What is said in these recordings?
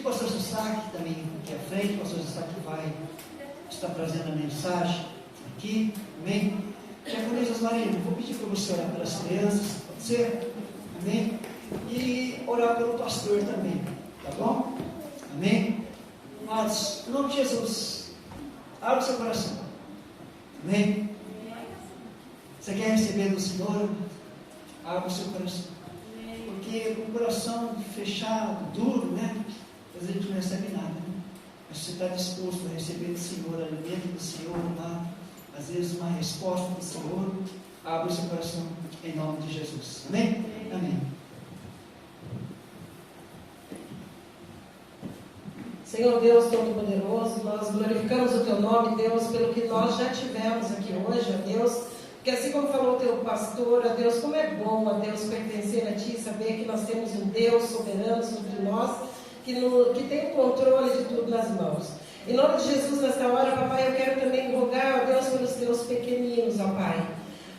o pastor Sasaki também aqui à frente. O pastor Sasaki vai estar trazendo a mensagem aqui. Amém? Diaconisa Marina, vou pedir para você orar pelas crianças, pode ser? Amém? E orar pelo pastor também, tá bom? Amém? Mas, em nome de Jesus, abre o seu coração. Amém? Você quer receber do Senhor? Abre o seu coração. Porque com o coração fechado, duro, né? Às vezes a gente não recebe nada, né? Mas você está disposto a receber do Senhor, alimento do Senhor, tá? Às vezes uma resposta do Senhor. Abre o seu coração em nome de Jesus. Amém? Amém. Senhor Deus Todo-Poderoso, nós glorificamos o Teu nome, Deus, pelo que nós já tivemos aqui hoje, ó Deus, porque assim como falou o Teu pastor, ó Deus, como é bom, ó Deus, pertencer a Ti, saber que nós temos um Deus soberano sobre nós, que tem o controle de tudo nas mãos. Em nome de Jesus, nesta hora, papai, eu quero também rogar, ó Deus, pelos Teus pequeninos, ó Pai.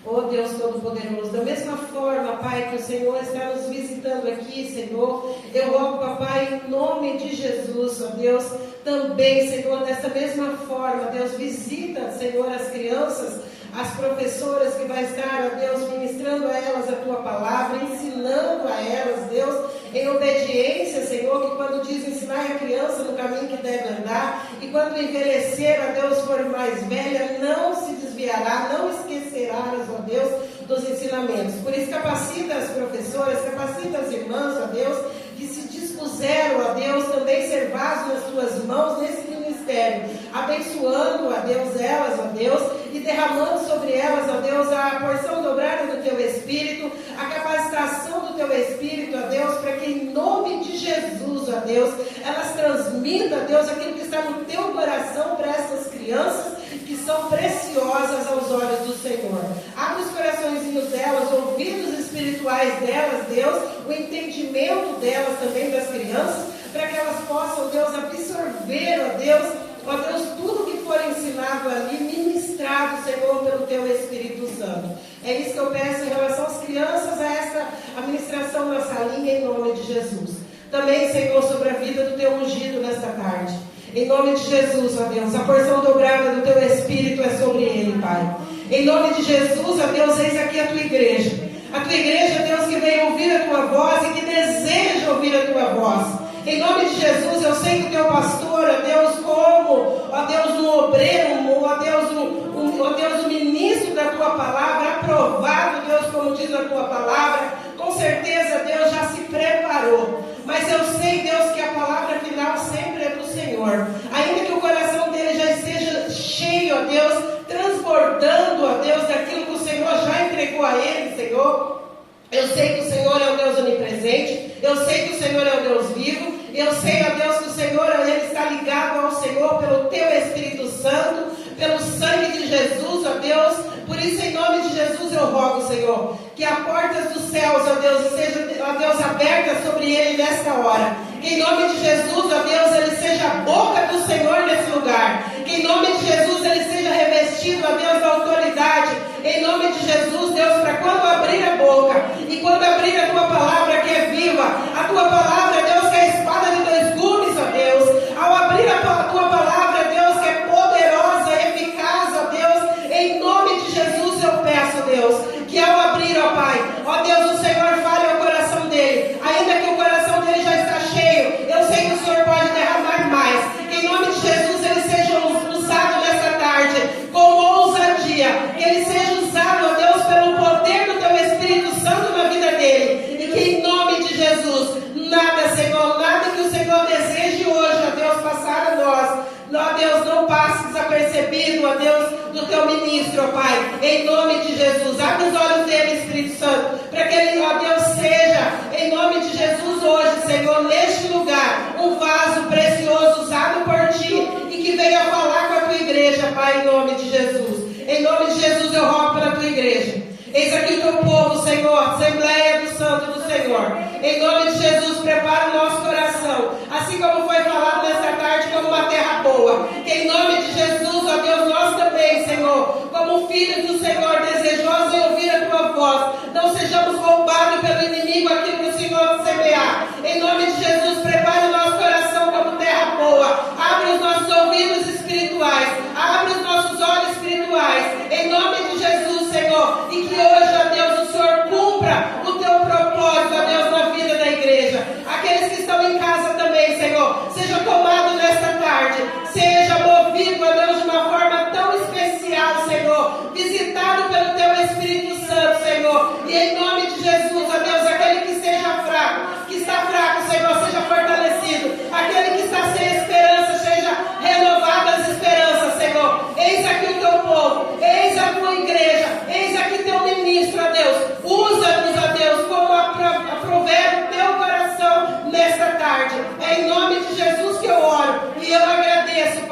Ó Deus Todo-Poderoso, da mesma forma, Pai, que o Senhor está nos visitando aqui, Senhor, eu rogo, Papai, em nome de Jesus, ó Deus, também, Senhor, dessa mesma forma, Deus, visita, Senhor, as crianças, as professoras que vai estar, ó Deus, ministrando a elas a Tua palavra, ensinando a elas, Deus, em obediência, Senhor, que quando diz ensinar a criança no caminho que deve andar, e quando envelhecer, ó Deus, for mais velha, não se desviará, não esquecerá, ó Deus, dos ensinamentos. Por isso, capacita as professoras, capacita as irmãs, ó Deus, que se dispuseram, ó Deus, também ser vasos nas Tuas mãos nesse ministério, abençoando, ó Deus, elas, ó Deus, e derramando sobre elas, ó Deus, a porção dobrada do Teu Espírito, a capacitação do Teu Espírito, ó Deus, para que em nome de Jesus, ó Deus, elas transmitam, ó Deus, aquilo que está no Teu coração para essas crianças, que são preciosas aos olhos do Senhor. Abre os coraçõezinhos delas, ouvidos espirituais delas, Deus, o entendimento delas também, das crianças, para que elas possam, Deus, absorver, ó Deus, tudo que for ensinado ali, ministrado, Senhor, pelo Teu Espírito Santo. É isso que eu peço em relação às crianças, a esta administração na salinha, em nome de Jesus. Também, Senhor, sobre a vida do Teu ungido nesta tarde. Em nome de Jesus, ó Deus, a porção dobrada do Teu Espírito é sobre ele, Pai. Em nome de Jesus, ó Deus, eis aqui a Tua igreja. A Tua igreja, Deus, que veio ouvir a Tua voz e que deseja ouvir a Tua voz. Em nome de Jesus, eu sei que o Teu pastor, ó Deus, como, ó Deus, um obreiro, ó Deus, um ministro da Tua palavra, aprovado, Deus, como diz a Tua palavra, com certeza, Deus, já se preparou. Mas eu sei, Deus, que a palavra final sempre é do Senhor. Ainda que o coração dele já esteja cheio, ó Deus, transbordando, ó Deus, daquilo que o Senhor já entregou a ele, Senhor. Eu sei que o Senhor é o Deus onipresente. Eu sei que o Senhor é o Deus vivo. Eu sei, ó Deus, que o Senhor, ele está ligado ao Senhor pelo Teu Espírito Santo, pelo sangue de Jesus, ó Deus. Por isso, em nome de Jesus, eu rogo, Senhor, que as portas dos céus, ó Deus, sejam, ó Deus, abertas sobre ele nesta hora. Que em nome de Jesus, ó Deus, ele seja a boca do Senhor nesse lugar. Que em nome de Jesus, ele seja revestido, ó Deus, da autoridade. Em nome de Jesus, Deus, para quando abrir a boca e quando abrir a Tua palavra que é viva, a Tua palavra, Deus, que é a espada de dois gumes, ó Deus. Ao abrir a Tua palavra, Deus, que é poderosa, eficaz, ó Deus, em nome de Jesus eu peço, Deus, que ao abrir, ó Pai, ó Deus, o Senhor fale ao coração dele, ainda que o coração dele já está cheio, eu sei que o Senhor pode derramar mais. Que em nome de Jesus ele seja usado nessa tarde com ousadia, que ele seja usado, ó Deus, pelo poder do Teu Espírito Santo na vida dele, e que em nome de Jesus, nada, Senhor, nada que o Senhor deseje hoje, ó Deus, passar a nós, ó Deus, não passe desapercebido, ó Deus, do Teu ministro, ó Pai, em nome de Jesus. Abre os olhos dele, Espírito Santo, para que ele, ó Deus, seja, em nome de Jesus, hoje, Senhor, neste lugar, um vaso precioso usado por Ti e que venha falar com a Tua igreja, Pai, em nome de Jesus. Em nome de Jesus, eu rogo pela Tua igreja. Eis aqui o Teu povo, Senhor, Assembleia do Santo do Senhor. Em nome de Jesus, prepara o nosso coração, assim como foi falado nesta tarde, como uma terra boa. Que em nome de Jesus, ó Deus, nós também, Senhor, como filhos do Senhor, desejosos em ouvir a Tua voz, não sejamos roubados pelo inimigo aquilo que o Senhor nos semear. Em nome de Jesus, prepara o nosso coração como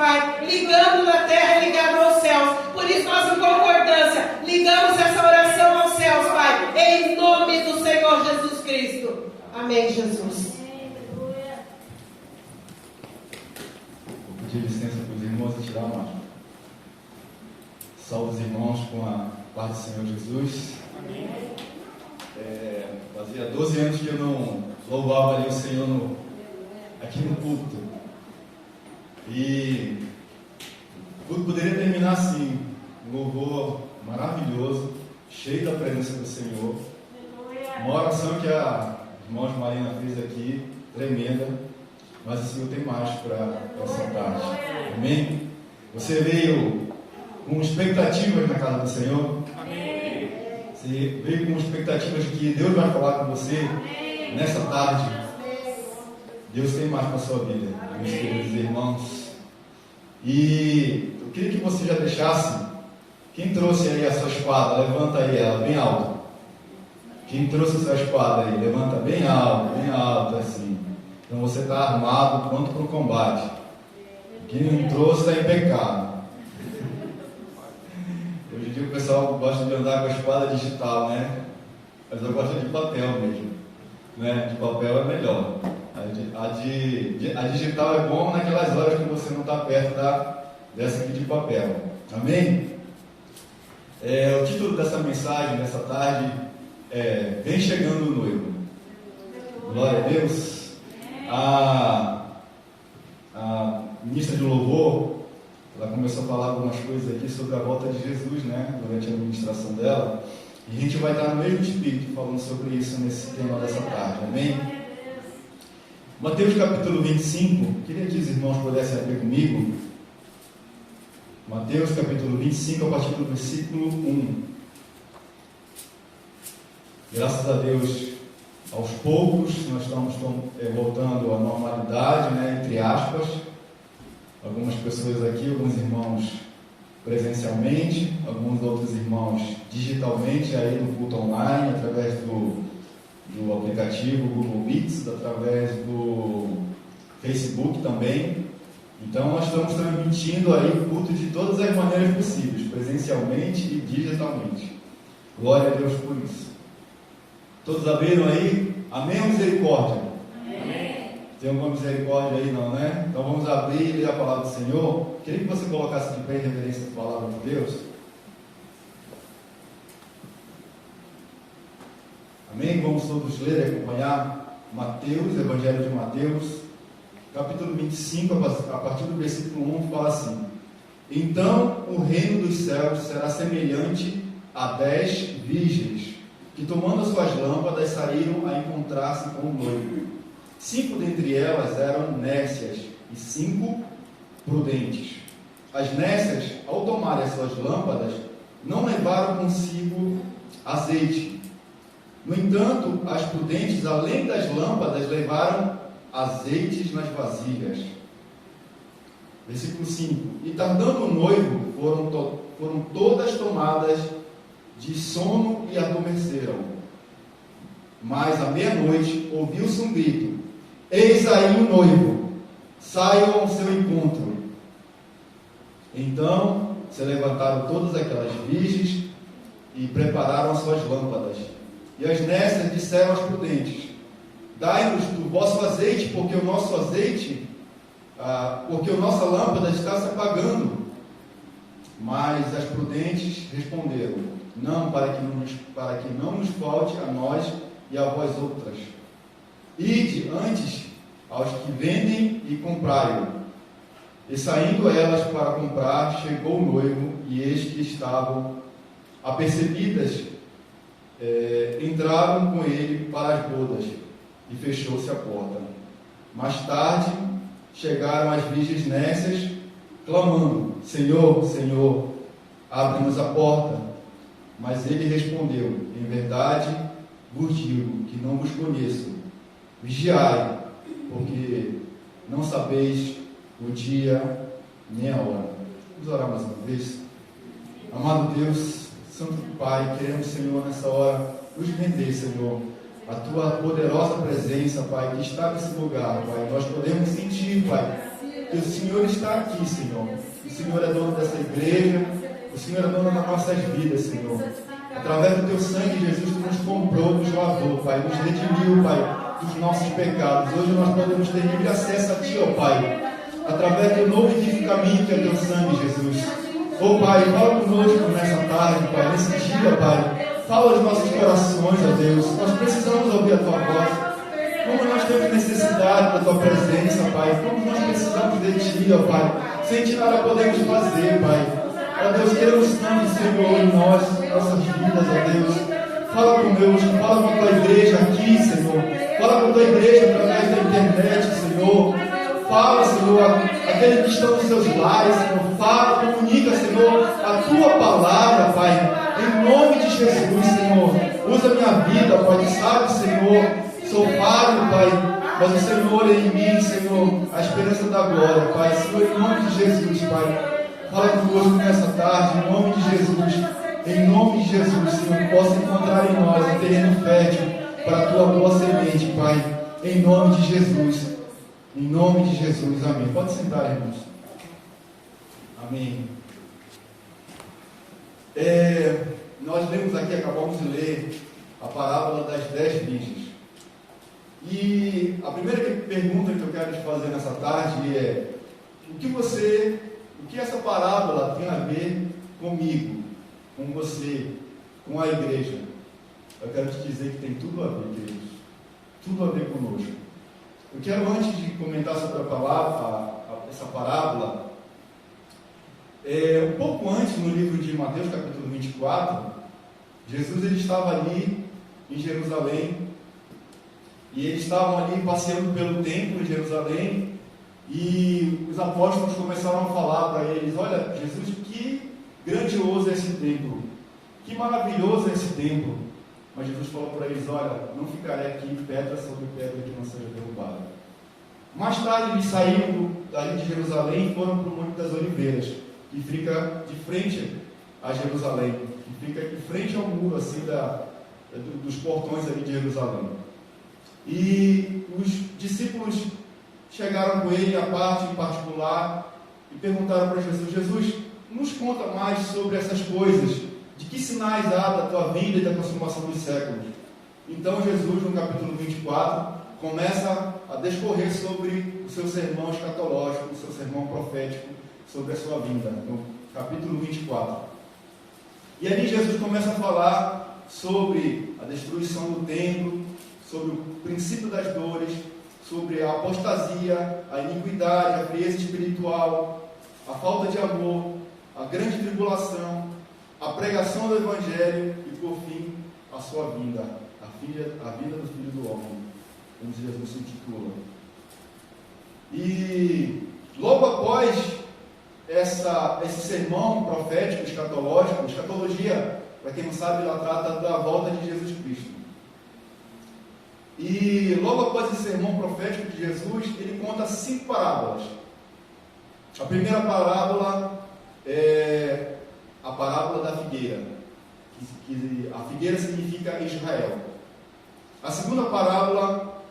Pai, ligando na terra e ligado aos céus. Por isso nós, em concordância, ligamos essa oração aos céus, Pai, em nome do Senhor Jesus Cristo. Amém, Jesus. Vou pedir licença para os irmãos e tirar a máscara. Salve os irmãos com a paz do Senhor Jesus. Amém. Fazia 12 anos que eu não louvava ali o Senhor aqui no culto. E o culto poderia terminar assim, um louvor maravilhoso, cheio da presença do Senhor. Uma oração que a irmã Marina fez aqui, tremenda, mas o Senhor tem mais para essa tarde. Amém? Você veio com expectativas na casa do Senhor? Amém. Você veio com expectativas de que Deus vai falar com você nessa tarde? Deus tem mais para a sua vida, meus queridos irmãos. E eu queria que você já deixasse. Quem trouxe aí a sua espada, levanta aí ela bem alto. Quem trouxe a sua espada aí, levanta bem alto assim. Então você está armado, pronto para o combate. Quem não trouxe está em pecado. Hoje em dia o pessoal gosta de andar com a espada digital, né? Mas eu gosto de papel mesmo, né? De papel é melhor. A digital é bom naquelas horas que você não está perto dessa aqui de papel. Amém? O título dessa mensagem, dessa tarde, é Vem Chegando o Noivo. Glória a Deus. A ministra de louvor, ela começou a falar algumas coisas aqui sobre a volta de Jesus, né? Durante a administração dela. E a gente vai estar no mesmo espírito falando sobre isso nesse tema dessa tarde. Amém? Mateus capítulo 25, queria que os irmãos pudessem abrir comigo. Mateus capítulo 25, a partir do versículo 1. Graças a Deus, aos poucos, nós estamos voltando à normalidade, né, entre aspas. Algumas pessoas aqui, alguns irmãos presencialmente, alguns outros irmãos digitalmente, aí no culto online, através do aplicativo Google Meets, através do Facebook também. Então nós estamos transmitindo aí o culto de todas as maneiras possíveis, presencialmente e digitalmente. Glória a Deus por isso. Todos abriram aí? Amém ou misericórdia? Amém. Tem alguma misericórdia aí não, né? Então vamos abrir e ler a palavra do Senhor. Queria que você colocasse de pé em reverência à palavra de Deus. Amém? Vamos todos ler e acompanhar Mateus, Evangelho de Mateus, capítulo 25, a partir do versículo 1, fala assim: Então o reino dos céus será semelhante a 10 virgens, que tomando as suas lâmpadas saíram a encontrar-se com o noivo. 5 dentre elas eram nécias e 5 prudentes. As nécias, ao tomarem as suas lâmpadas, não levaram consigo azeite. No entanto, as prudentes, além das lâmpadas, levaram azeites nas vasilhas. Versículo 5. E tardando o noivo, foram todas tomadas de sono e adormeceram. Mas à meia-noite ouviu-se um grito: Eis aí o noivo, saiam ao seu encontro. Então se levantaram todas aquelas virgens e prepararam as suas lâmpadas. E as nécias disseram aos prudentes: Dai-nos do vosso azeite, porque o nosso azeite, porque a nossa lâmpada está se apagando. Mas as prudentes responderam: Não, para que não nos falte a nós e a vós outras. Ide antes aos que vendem e comprai-o. E saindo elas para comprar, chegou o noivo, e eis que estavam apercebidas, entraram com ele para as bodas, e fechou-se a porta. Mais tarde chegaram as virgens nécias, clamando: Senhor, Senhor, abre-nos a porta. Mas ele respondeu: Em verdade vos digo que não vos conheço. Vigiai, porque não sabeis o dia nem a hora. Vamos orar mais uma vez. Amado Deus, Santo Pai, queremos, Senhor, nessa hora nos render, Senhor, a Tua poderosa presença, Pai, que está nesse lugar, Pai. Nós podemos sentir, Pai, que o Senhor está aqui, Senhor. O Senhor é dono dessa igreja, o Senhor é dono das nossas vidas, Senhor. Através do teu sangue, Jesus, tu nos comprou, nos lavou, Pai, nos redimiu, Pai, dos nossos pecados. Hoje nós podemos ter livre acesso a Ti, ó Pai, através do novo e vivo caminho que é teu sangue, Jesus. Ó Pai, fala conosco nessa tarde, Pai, nesse dia, Pai. Fala aos nossos corações, ó Deus. Nós precisamos ouvir a Tua voz. Como nós temos necessidade da Tua presença, Pai. Como nós precisamos de Ti, ó Pai. Sem Ti nada podemos fazer, Pai. Ó Deus, queremos tanto, Senhor, em nós, nossas vidas, ó Deus. Fala conosco, fala com a Tua igreja aqui, Senhor. Fala com a Tua igreja através da internet, Senhor. Fala, Senhor, aqueles que estão nos seus lares, Senhor. Fala, comunica, Senhor, a Tua palavra, Pai. Em nome de Jesus, Senhor. Usa minha vida, Pai. Tu sabe, Senhor, sou falho, Pai. Mas o Senhor é em mim, Senhor, a esperança da glória, Pai. Senhor, em nome de Jesus, Pai. Fala conosco nessa tarde, em nome de Jesus. Em nome de Jesus, Senhor, que possa encontrar em nós um terreno fértil para a Tua boa semente, Pai. Em nome de Jesus. Em nome de Jesus, amém. Pode sentar, irmãos. Amém. Nós lemos aqui, acabamos de ler a parábola das 10 virgens. E a primeira pergunta que eu quero te fazer nessa tarde é: o que essa parábola tem a ver comigo, com você, com a igreja? Eu quero te dizer que tem tudo a ver, queridos. Tudo a ver conosco. Eu quero, antes de comentar sobre essa parábola, um pouco antes, no livro de Mateus, capítulo 24, Jesus ele estava ali em Jerusalém, e eles estavam ali passeando pelo templo em Jerusalém, e os apóstolos começaram a falar para eles: olha, Jesus, que grandioso é esse templo, que maravilhoso é esse templo. Mas Jesus falou para eles: olha, não ficarei aqui pedra sobre pedra que não seja derrubada. Mais tarde eles saíram dali de Jerusalém e foram para o Monte das Oliveiras, que fica de frente a Jerusalém, que fica de frente ao muro assim dos portões ali de Jerusalém. E os discípulos chegaram com ele à parte em particular e perguntaram para Jesus: Jesus, nos conta mais sobre essas coisas, de que sinais há da tua vinda e da consumação dos séculos. Então Jesus, no capítulo 24, começa a discorrer sobre o seu sermão escatológico, o seu sermão profético sobre a sua vinda, no capítulo 24. E ali Jesus começa a falar sobre a destruição do templo, sobre o princípio das dores, sobre a apostasia, a iniquidade, a frieza espiritual, a falta de amor, a grande tribulação, a pregação do Evangelho e, por fim, a sua vinda, a vinda do Filho do Homem, como Jesus se intitula. E logo após esse sermão profético, escatológico, escatologia, para quem não sabe, ela trata da volta de Jesus Cristo. E logo após esse sermão profético de Jesus, ele conta 5 parábolas. A primeira parábola é a parábola da figueira, que a figueira significa Israel. A segunda parábola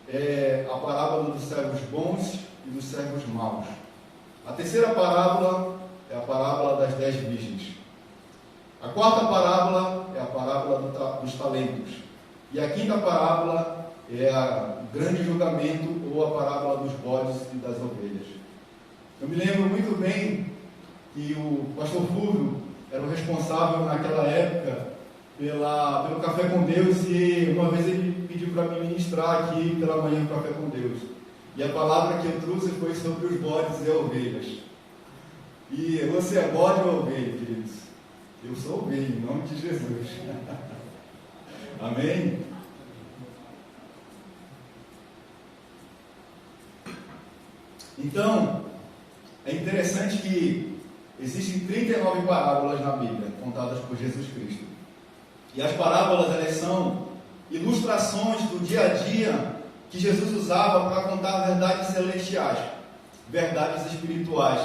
é a parábola dos servos bons e dos servos maus. A terceira parábola é a parábola das 10 virgens. A quarta parábola é a parábola dos talentos. E a quinta parábola é o grande julgamento, ou a parábola dos bodes e das ovelhas. Eu me lembro muito bem que o pastor Fulvio era o responsável naquela época pelo Café com Deus, e uma vez ele pediu para me ministrar aqui pela manhã no Café com Deus. E a palavra que eu trouxe foi sobre os bodes e ovelhas. E você é bode ou ovelha, queridos? Eu sou ovelha, em nome de Jesus. Amém? Então, é interessante que existem 39 parábolas na Bíblia, contadas por Jesus Cristo. E as parábolas, elas são ilustrações do dia a dia que Jesus usava para contar verdades celestiais, verdades espirituais,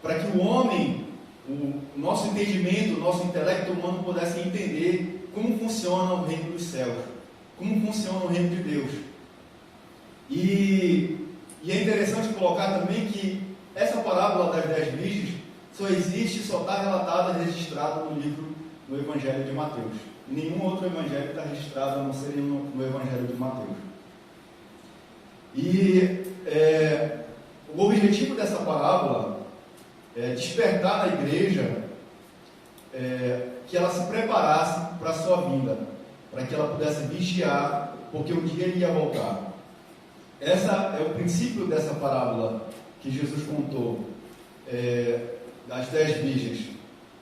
para que o homem, o nosso entendimento, o nosso intelecto humano pudesse entender como funciona o reino dos céus, como funciona o reino de Deus. E é interessante colocar também que parábola das 10 virgens só existe, só está relatada, registrada no Evangelho de Mateus. Nenhum outro evangelho está registrado, a não ser no Evangelho de Mateus. E o objetivo dessa parábola é despertar na igreja que ela se preparasse para a sua vinda, para que ela pudesse vigiar, porque um dia ele ia voltar. Esse é o princípio dessa parábola que Jesus contou, das 10 virgens,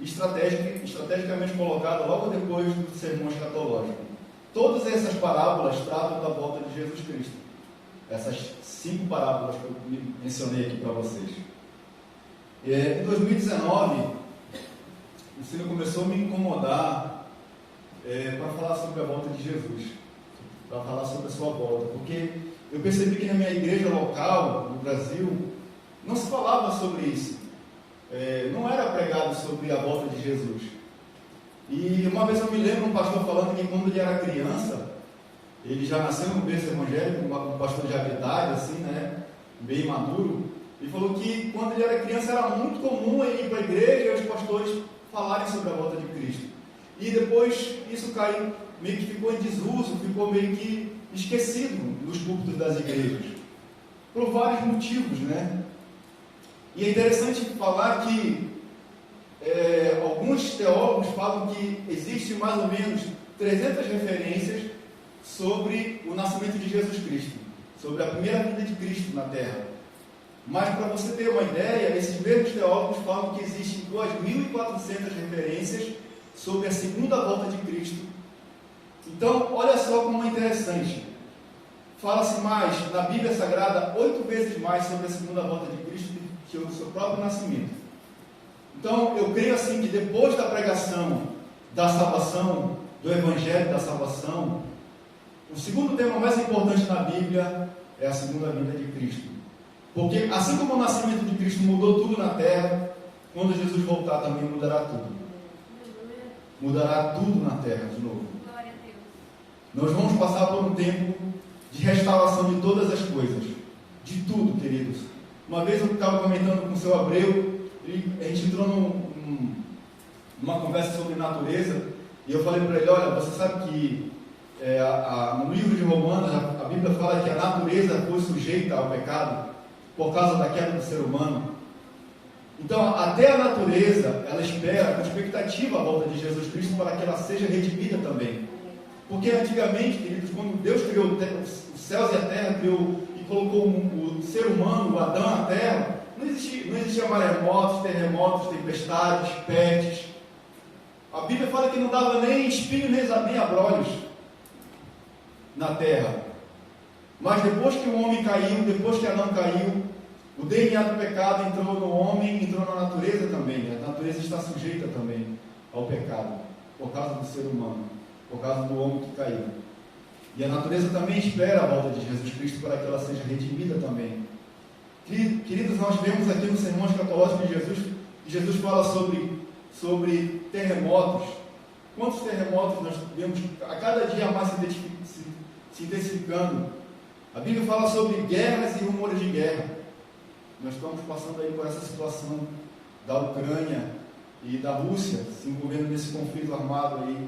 estrategicamente colocada logo depois do sermão escatológico. Todas essas parábolas tratam da volta de Jesus Cristo. Essas 5 parábolas que eu mencionei aqui para vocês. Em 2019, o Senhor começou a me incomodar para falar sobre a volta de Jesus, para falar sobre a sua volta, porque eu percebi que na minha igreja local, no Brasil, não se falava sobre isso. Não era pregado sobre a volta de Jesus. E uma vez eu me lembro um pastor falando que quando ele era criança, ele já nasceu no berço evangélico, um pastor de habilidade, assim, né, bem maduro. Ele falou que quando ele era criança era muito comum ele ir para a igreja e os pastores falarem sobre a volta de Cristo. E depois isso caiu, meio que ficou em desuso, ficou meio que esquecido nos púlpitos das igrejas. Por vários motivos, né? E é interessante falar que alguns teólogos falam que existe mais ou menos 300 referências sobre o nascimento de Jesus Cristo, sobre a primeira vinda de Cristo na Terra. Mas para você ter uma ideia, esses mesmos teólogos falam que existem 2.400 referências sobre a segunda volta de Cristo. Então, olha só como é interessante. Fala-se mais na Bíblia Sagrada 8 vezes mais sobre a segunda volta de Cristo que o seu próprio nascimento. Então, eu creio assim que depois da pregação da salvação, do Evangelho da salvação, o segundo tema mais importante na Bíblia é a segunda vinda de Cristo. Porque assim como o nascimento de Cristo mudou tudo na terra, quando Jesus voltar também mudará tudo. Mudará tudo na terra de novo. Nós vamos passar por um tempo de restauração de todas as coisas. De tudo, queridos. Uma vez eu estava comentando com o seu Abreu, a gente entrou numa conversa sobre natureza, e eu falei para ele, olha, você sabe que no livro de Romanos, a Bíblia fala que a natureza foi sujeita ao pecado por causa da queda do ser humano. Então, até a natureza, ela espera com expectativa a volta de Jesus Cristo para que ela seja redimida também. Porque antigamente, queridos, quando Deus criou os céus e a terra, criou e colocou o ser humano, o Adão na terra, não existia maremotos, terremotos, tempestades, pestes. A Bíblia fala que não dava nem espinho nem abrolhos na terra. Mas depois que o homem caiu, depois que Adão caiu, o DNA do pecado entrou no homem, entrou na natureza também. A natureza está sujeita também ao pecado, por causa do ser humano, por causa do homem que caiu. E a natureza também espera a volta de Jesus Cristo para que ela seja redimida também. Queridos, nós vemos aqui no sermão escatológico de Jesus fala sobre terremotos. Quantos terremotos nós vemos a cada dia mais se intensificando? A Bíblia fala sobre guerras e rumores de guerra. Nós estamos passando aí por essa situação da Ucrânia e da Rússia se envolvendo nesse conflito armado aí.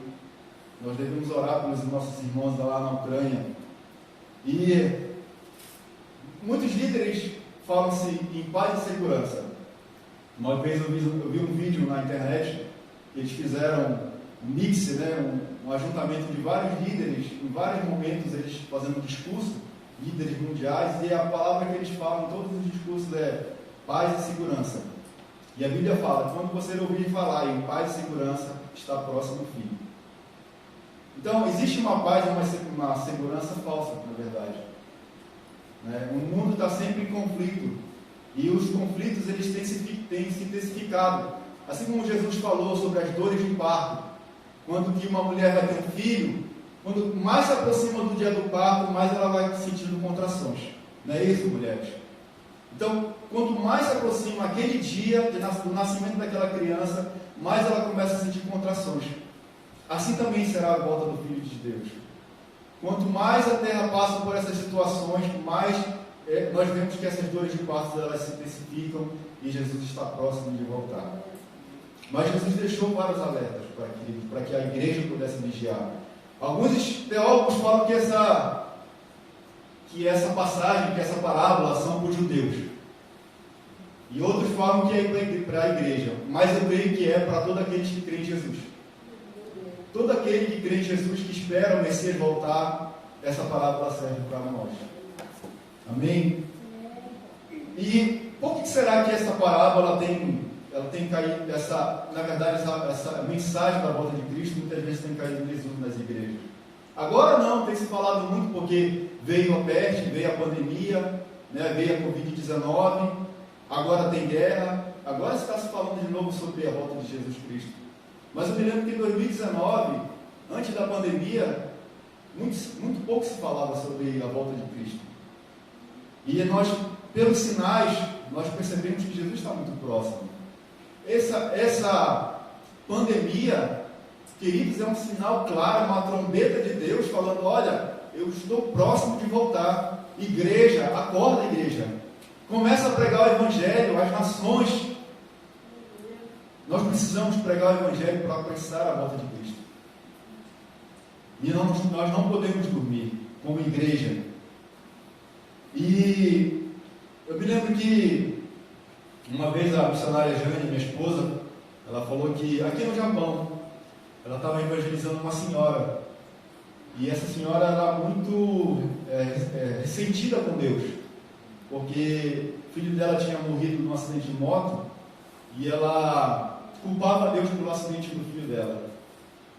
Nós devemos orar pelos nossos irmãos lá na Ucrânia. E muitos líderes falam-se em paz e segurança. Uma vez eu vi um vídeo na internet, eles fizeram um mix, né, um ajuntamento de vários líderes, em vários momentos eles fazendo discurso, líderes mundiais, e a palavra que eles falam em todos os discursos é paz e segurança. E a Bíblia fala, quando você ouvir falar em paz e segurança, está próximo o fim. Então, existe uma paz e uma segurança falsa, na verdade. O mundo está sempre em conflito. E os conflitos eles têm se intensificado. Assim como Jesus falou sobre as dores de parto. Quando que uma mulher vai ter um filho, quando mais se aproxima do dia do parto, mais ela vai sentindo contrações. Não é isso, mulheres? Então, quanto mais se aproxima aquele dia do nascimento daquela criança, mais ela começa a sentir contrações. Assim também será a volta do Filho de Deus. Quanto mais a terra passa por essas situações, mais nós vemos que essas dores de parto elas se intensificam e Jesus está próximo de voltar. Mas Jesus deixou vários alertas para que a igreja pudesse vigiar. Alguns teólogos falam que essa passagem, que essa parábola são para os judeus. E outros falam que é para a igreja. Mas eu creio que é para todos aqueles que creem em Jesus. Todo aquele que crê em Jesus, que espera o Messias voltar, essa parábola serve para nós. Amém? E por que será que essa parábola tem caído, na verdade, essa mensagem da volta de Cristo muitas vezes tem caído em desuso nas igrejas? Agora não, tem se falado muito porque veio a peste, veio a pandemia, né, veio a Covid-19, agora tem guerra, agora está se falando de novo sobre a volta de Jesus Cristo. Mas eu me lembro que em 2019, antes da pandemia, muito pouco se falava sobre a volta de Cristo. E nós, pelos sinais, nós percebemos que Jesus está muito próximo. Essa pandemia, queridos, é um sinal claro, uma trombeta de Deus falando: olha, eu estou próximo de voltar. Igreja, acorda, igreja. Começa a pregar o Evangelho às nações. Nós precisamos pregar o Evangelho para apressar a volta de Cristo. E nós não podemos dormir como igreja. E eu me lembro que uma vez a missionária Jane, minha esposa, ela falou que aqui no Japão, ela estava evangelizando uma senhora. E essa senhora era muito ressentida com Deus, porque o filho dela tinha morrido num acidente de moto e ela culpava Deus pelo acidente do filho dela.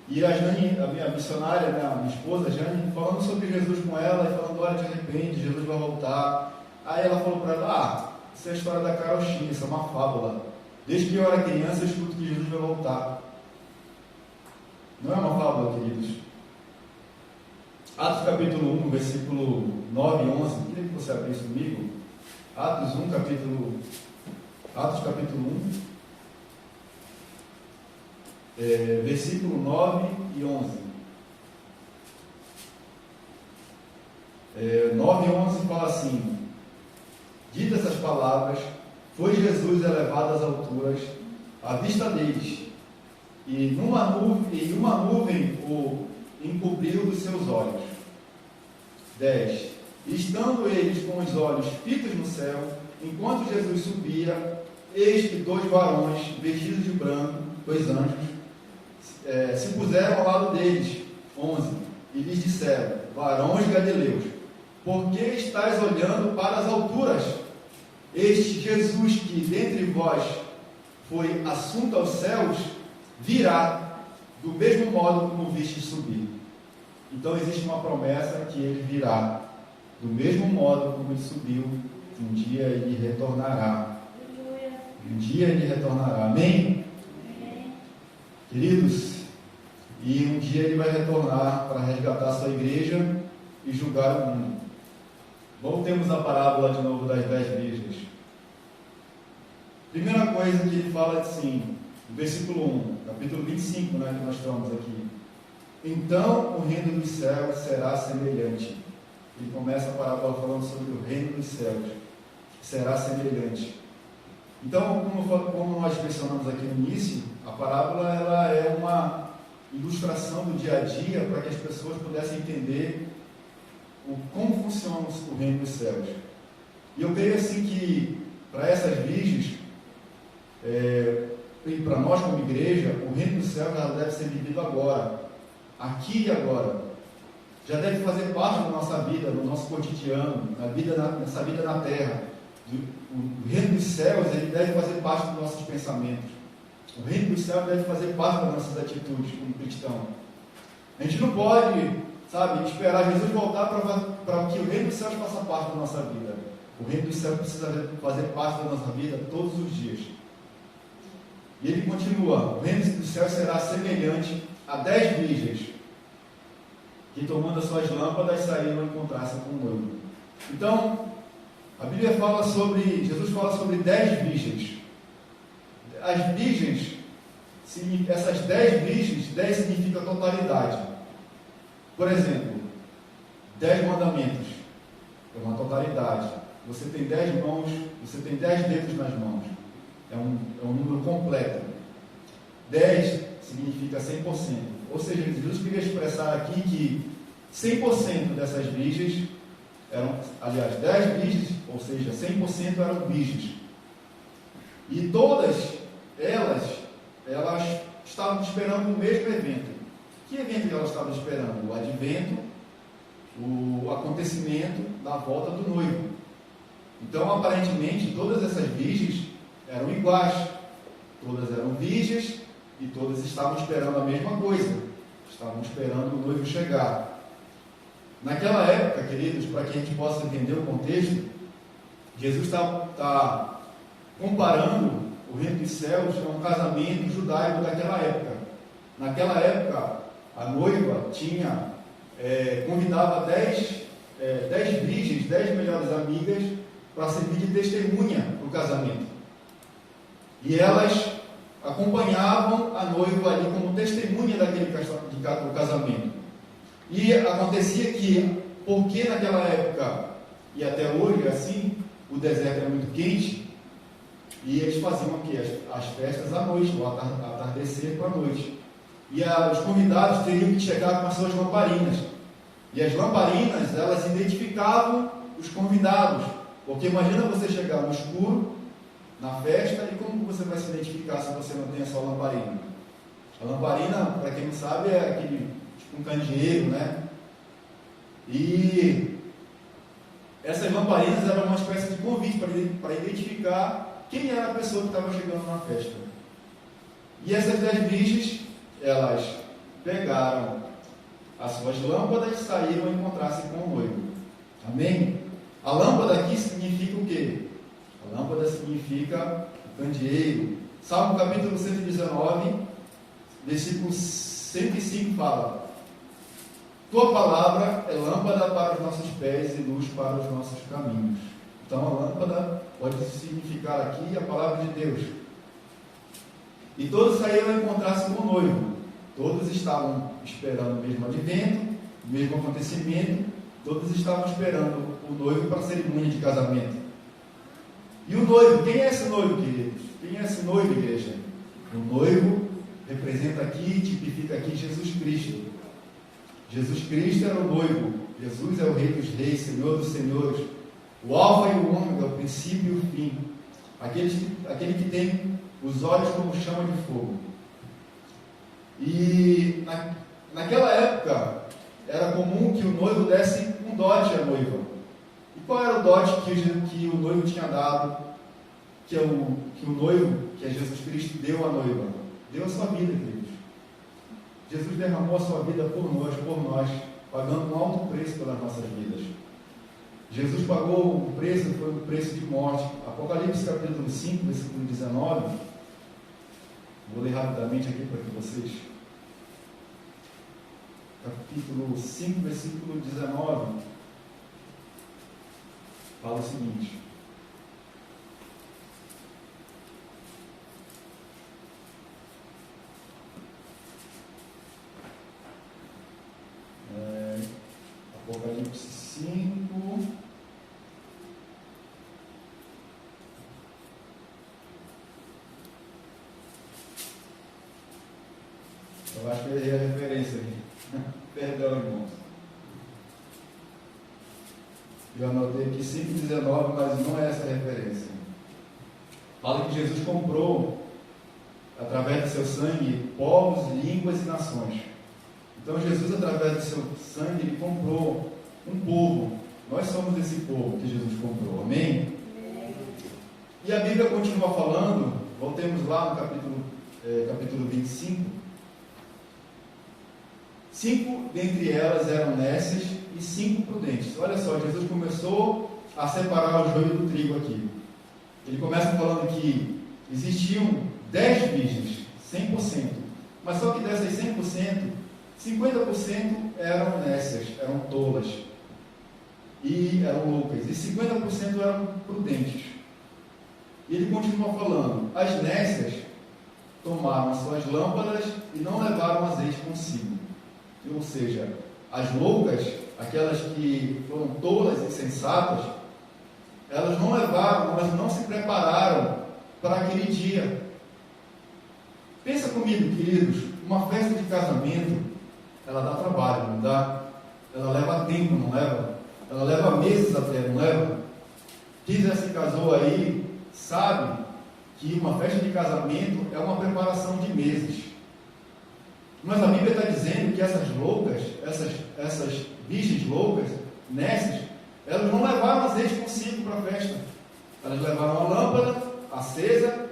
E a Jane, a minha missionária, a minha esposa Jane, falando sobre Jesus com ela e falando: olha, de repente Jesus vai voltar. Aí ela falou para ela: isso é a história da carochinha, isso é uma fábula. Desde que eu era criança eu escuto que Jesus vai voltar. Não é uma fábula, queridos. Atos capítulo 1, versículo 9 e 11. Queria que você abrisse comigo. Atos capítulo 1, versículo 9 e 11. 9 e 11 fala assim: ditas essas palavras, foi Jesus elevado às alturas, à vista deles, e uma nuvem o encobriu dos seus olhos. 10. Estando eles com os olhos fitos no céu, enquanto Jesus subia, eis que 2 varões, vestidos de branco, 2 anjos, se puseram ao lado deles. 11. E lhes disseram: varões galileus, por que estáis olhando para as alturas? Este Jesus que dentre vós foi assunto aos céus, virá do mesmo modo como viste subir. Então existe uma promessa que ele virá do mesmo modo como ele subiu. Um dia ele retornará. Um dia ele retornará. Amém? Queridos, e um dia ele vai retornar para resgatar a sua igreja e julgar o mundo. Voltemos à parábola de novo das 10 virgens. Primeira coisa que ele fala assim, no versículo 1, capítulo 25, né, que nós estamos aqui. Então o reino dos céus será semelhante. Ele começa a parábola falando sobre o reino dos céus. Será semelhante. Então, como nós mencionamos aqui no início, a parábola ela é uma ilustração do dia a dia para que as pessoas pudessem entender como funciona o reino dos céus. E eu creio assim que para essas virgens, e para nós como igreja, o reino dos céus já deve ser vivido agora, aqui e agora. Já deve fazer parte da nossa vida, do nosso cotidiano, nessa vida na terra. O reino dos céus ele deve fazer parte dos nossos pensamentos. O reino dos céus deve fazer parte das nossas atitudes como cristão. A gente não pode, esperar Jesus voltar para que o reino dos céus faça parte da nossa vida. O reino dos céus precisa fazer parte da nossa vida todos os dias. E ele continua: o reino dos céus será semelhante a 10 virgens que, tomando as suas lâmpadas, saíram encontrar-se com o noivo. Então, a Bíblia fala Jesus fala sobre 10 virgens. As virgens, essas 10 virgens, 10 significa totalidade. Por exemplo, 10 mandamentos é uma totalidade. você tem 10 mãos, você tem 10 dedos nas mãos. É um número completo. 10 significa 100%. Ou seja, Jesus queria expressar aqui que 100% dessas virgens eram, aliás, 10 virgens, ou seja, 100% eram virgens. E todas elas estavam esperando o mesmo evento. Que evento que elas estavam esperando? O advento, o acontecimento da volta do noivo. Então, aparentemente, todas essas virgens eram iguais. Todas eram virgens e todas estavam esperando a mesma coisa. Estavam esperando o noivo chegar. Naquela época, queridos, para que a gente possa entender o contexto, Jesus está comparando o reino dos céus a um casamento judaico daquela época. Naquela época, a noiva convidava 10 virgens, 10 melhores amigas, para servir de testemunha para o casamento. E elas acompanhavam a noiva ali como testemunha do casamento. E acontecia que, porque naquela época, e até hoje é assim, o deserto era muito quente, e eles faziam aqui as festas à noite, o atardecer para a noite. E os convidados teriam que chegar com as suas lamparinas. E as lamparinas, elas identificavam os convidados. Porque imagina você chegar no escuro, na festa, e como você vai se identificar se você não tem a sua lamparina? A lamparina, para quem não sabe, é aquele, tipo um candeeiro, né? E essas lamparinas eram uma espécie de convite para identificar quem era a pessoa que estava chegando na festa. E essas 10 virgens, elas pegaram as suas lâmpadas e saíram a encontrar-se com o noivo. Amém? A lâmpada aqui significa o quê? A lâmpada significa o candeeiro. Salmo capítulo 119, versículo 105 fala: Tua palavra é lâmpada para os nossos pés e luz para os nossos caminhos. Então a lâmpada pode significar aqui a palavra de Deus. E todos saíram a encontrar-se com o noivo. Todos estavam esperando o mesmo advento, o mesmo acontecimento. Todos estavam esperando o noivo para a cerimônia de casamento. E o noivo, quem é esse noivo, queridos? Quem é esse noivo, igreja? O noivo representa aqui, tipifica aqui Jesus Cristo. Jesus Cristo era o noivo. Jesus é o Rei dos Reis, Senhor dos Senhores. O Alfa e o Ômega, o princípio e o fim. Aquele que tem os olhos como chama de fogo. E naquela época era comum que o noivo desse um dote à noiva. E qual era o dote que o noivo tinha dado, que o noivo, que é Jesus Cristo, deu à noiva? Deu a sua vida, queridos. Jesus derramou a sua vida por nós, pagando um alto preço pelas nossas vidas. Jesus pagou o preço, foi o preço de morte. Apocalipse capítulo 5, versículo 19. Vou ler rapidamente aqui para que vocês. Capítulo 5, versículo 19. Fala o seguinte: Apocalipse 5. Eu acho que eu errei a referência aqui. Perdão, irmãos. Eu anotei aqui 5,19, mas não é essa a referência. Fala que Jesus comprou, através do seu sangue, povos, línguas e nações. Então Jesus, através do seu sangue, ele comprou um povo. Nós somos esse povo que Jesus comprou. Amém? E a Bíblia continua falando, voltemos lá no capítulo 25. 5 dentre elas eram nécias e 5 prudentes. Olha só, Jesus começou a separar o joio do trigo aqui. Ele começa falando que existiam 10 virgens, 100%. Mas só que dessas 100%, 50% eram nécias, eram tolas. E eram loucas. E 50% eram prudentes. E ele continua falando: as nécias tomaram as suas lâmpadas e não levaram azeite consigo. Ou seja, as loucas, aquelas que foram tolas e insensatas, elas não levaram, elas não se prepararam para aquele dia. Pensa comigo, queridos, uma festa de casamento, ela dá trabalho, não dá? Ela leva tempo, não leva? Ela leva meses até, não leva? Quem já se casou aí, sabe que uma festa de casamento é uma preparação de meses. Mas a Bíblia está dizendo que essas loucas, essas virgens loucas, nécias, elas não levaram azeite consigo para a festa. Elas levaram a lâmpada acesa,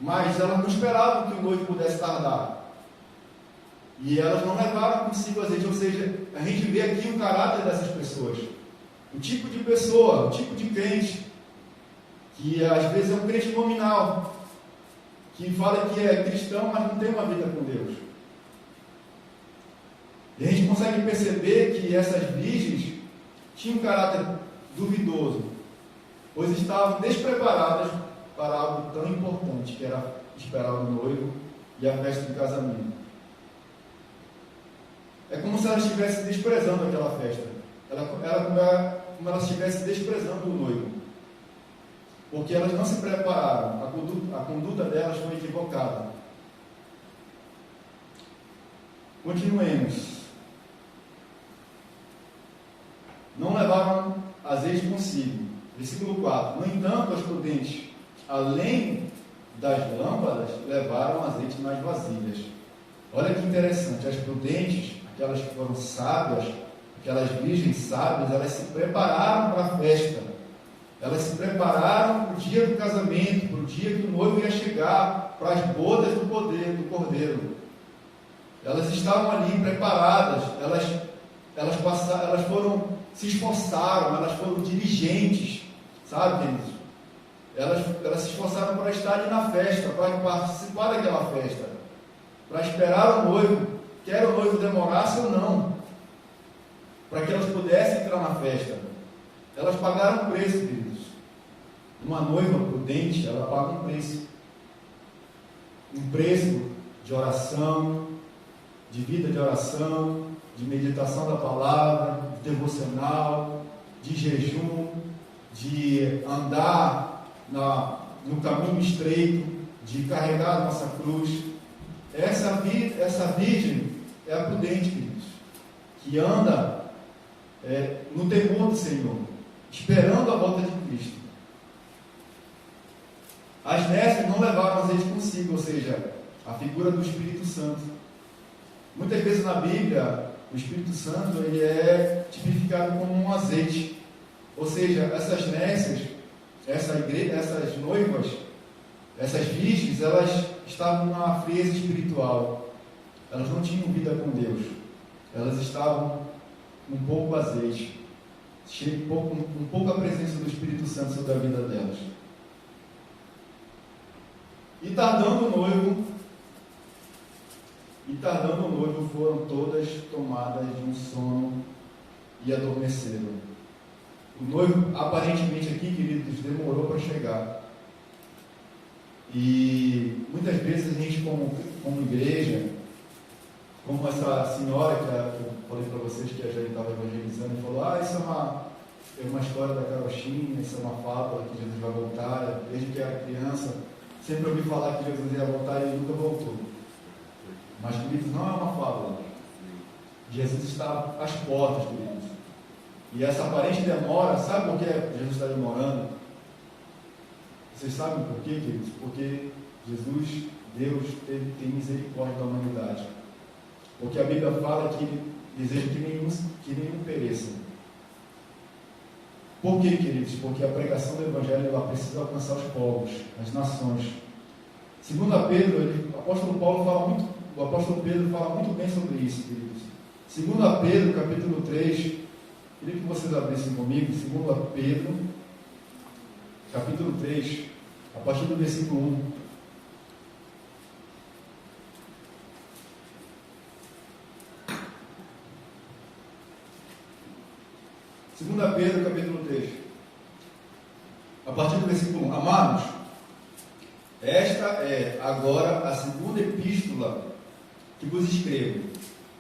mas elas não esperavam que o noivo pudesse tardar. E elas não levaram consigo azeite, ou seja, a gente vê aqui o caráter dessas pessoas. O tipo de pessoa, o tipo de crente, que às vezes é um crente nominal, que fala que é cristão, mas não tem uma vida com Deus. E a gente consegue perceber que essas virgens tinham um caráter duvidoso, pois estavam despreparadas para algo tão importante, que era esperar o noivo e a festa de casamento. É como se elas estivessem desprezando aquela festa. Como elas estivessem desprezando o noivo. Porque elas não se prepararam, a conduta delas foi equivocada. Continuemos. Não levaram azeite consigo. Versículo 4. No entanto, os prudentes, além das lâmpadas, levaram azeite nas vasilhas. Olha que interessante, as prudentes, aquelas que foram sábias, aquelas virgens sábias, elas se prepararam para a festa. Elas se prepararam para o dia do casamento, para o dia que o noivo ia chegar, para as bodas do cordeiro. Elas estavam ali preparadas, elas se esforçaram, elas foram diligentes, sabe, queridos? Elas se esforçaram para estar ali na festa, para participar daquela festa, para esperar o noivo, quer o noivo demorasse ou não, para que elas pudessem entrar na festa. Elas pagaram um preço, queridos. Uma noiva prudente, ela paga um preço. Um preço de oração, de vida de oração, de meditação da palavra, de devocional, de jejum, de andar no caminho estreito, de carregar a nossa cruz. Essa virgem é a prudente, queridos, que anda no temor do Senhor, esperando a volta de Cristo. As nécias não levaram azeite consigo, ou seja, a figura do Espírito Santo. Muitas vezes na Bíblia, o Espírito Santo ele é tipificado como um azeite. Ou seja, essas nécias, essas noivas, essas virgens, elas estavam numa frieza espiritual. Elas não tinham vida com Deus. Elas estavam com pouco azeite, com pouca presença do Espírito Santo sobre a vida delas. E tardando o noivo, foram todas tomadas de um sono e adormeceram. O noivo, aparentemente aqui, queridos, demorou para chegar. E muitas vezes a gente, como igreja, como essa senhora que eu falei para vocês que a gente estava evangelizando, e falou: isso é uma história da carochinha, isso é uma fábula que Jesus vai voltar. Desde que era criança, sempre ouvi falar que Jesus ia voltar e ele nunca voltou. Mas, queridos, não é uma fábula. Jesus está às portas, queridos. E essa aparente demora, sabe por que Jesus está demorando? Vocês sabem por quê, queridos? Porque Jesus, Deus, tem misericórdia da humanidade. Porque a Bíblia fala que Ele deseja que nenhum pereça. Por quê, queridos? Porque a pregação do Evangelho ela precisa alcançar os povos, as nações. Segundo Pedro, o apóstolo Pedro fala muito bem sobre isso, queridos. Segundo Pedro, capítulo 3, queria que vocês abrissem comigo, segundo Pedro, capítulo 3, a partir do versículo 1. Segunda Pedro, capítulo 3, a partir do versículo 1. Amados, esta é agora a segunda epístola que vos escrevo.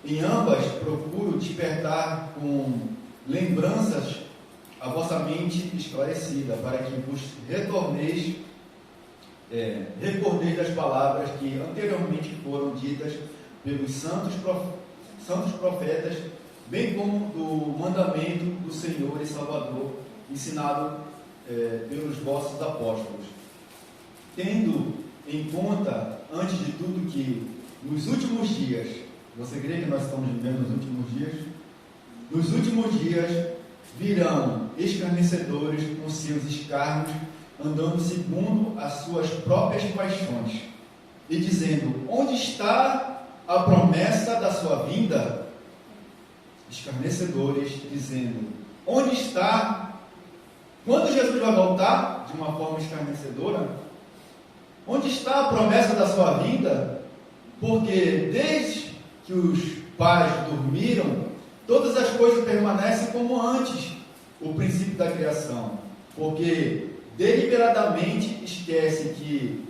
Em ambas procuro despertar com lembranças a vossa mente esclarecida, para que vos recordeis das palavras que anteriormente foram ditas pelos santos profetas, bem como do mandamento do Senhor e Salvador, ensinado pelos vossos apóstolos. Tendo em conta, antes de tudo, que nos últimos dias, você crê que nós estamos vivendo nos últimos dias? Nos últimos dias virão escarnecedores com seus escárnios, andando segundo as suas próprias paixões, e dizendo: onde está a promessa da sua vinda? Escarnecedores dizendo: onde está? Quando Jesus vai voltar? De uma forma escarnecedora. Onde está a promessa da sua vinda? Porque desde que os pais dormiram, todas as coisas permanecem como antes, o princípio da criação. Porque deliberadamente esquece que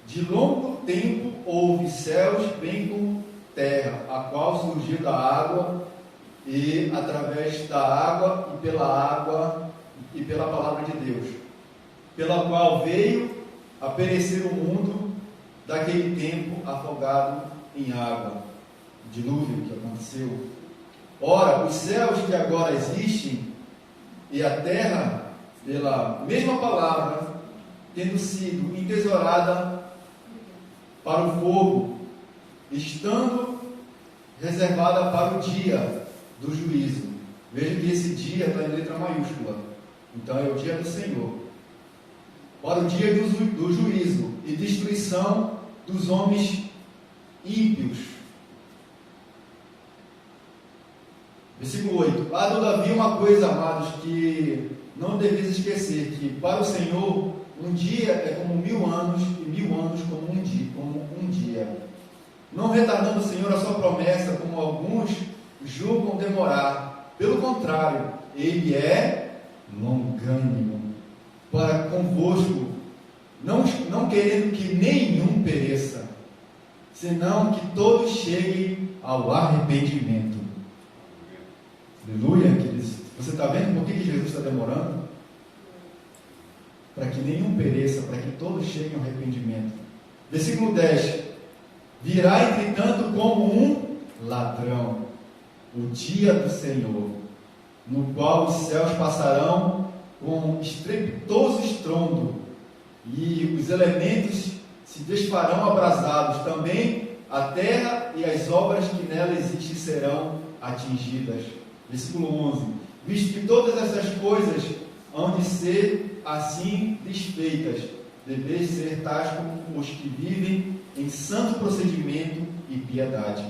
de longo tempo houve céus bem como terra, a qual surgiu da água, e através da água e pela palavra de Deus, pela qual veio a perecer o mundo daquele tempo afogado em água, o dilúvio que aconteceu. Ora, os céus que agora existem e a terra, pela mesma palavra, tendo sido entesourada para o fogo, estando reservada para o dia do juízo. Veja que esse dia está em letra maiúscula, então é o dia do Senhor, para o dia do juízo e destruição dos homens ímpios. Versículo 8. Há todavia uma coisa, amados, que não deveis esquecer, que para o Senhor um dia é como 1000 anos, e 1000 anos como um dia. Não retardando o Senhor a sua promessa, como alguns julgam demorar. Pelo contrário, Ele é longânimo para convosco, não querendo que nenhum pereça, senão que todos cheguem ao arrependimento. Aleluia, queridos. Você está vendo por que Jesus está demorando? Para que nenhum pereça, para que todos cheguem ao arrependimento. Versículo 10. Virá, entretanto, como um ladrão o dia do Senhor, no qual os céus passarão com estrepitoso estrondo, e os elementos se desfarão abrasados. Também a terra e as obras que nela existem serão atingidas. Versículo 11. Visto que todas essas coisas hão de ser assim desfeitas, deveis ser tais como os que vivem em santo procedimento e piedade,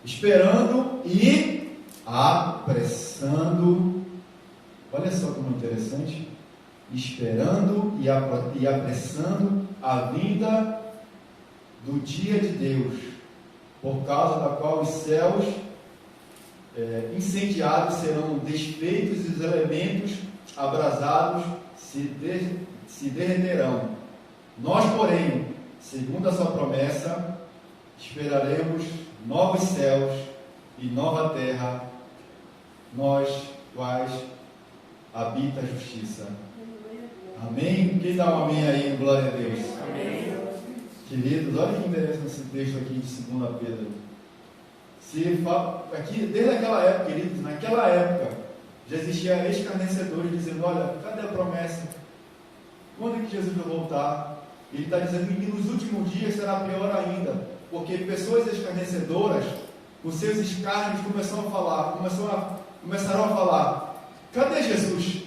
esperando e apressando. Olha só como é interessante. Esperando e apressando a vinda do dia de Deus, por causa da qual os céus incendiados serão desfeitos e os elementos abrasados se derreterão. Nós, porém, segundo a sua promessa, esperaremos novos céus e nova terra, nós quais habita a justiça. Amém? Quem dá um amém aí? Glória a Deus. Amém. Queridos, olha que interessante esse texto aqui de 2 Pedro. Aqui, desde aquela época, queridos, naquela época já existia escarnecedores dizendo: olha, cadê a promessa? Quando é que Jesus vai voltar? Ele está dizendo que nos últimos dias será pior ainda, porque pessoas escarnecedoras, com seus escárnios, começaram a falar: cadê Jesus?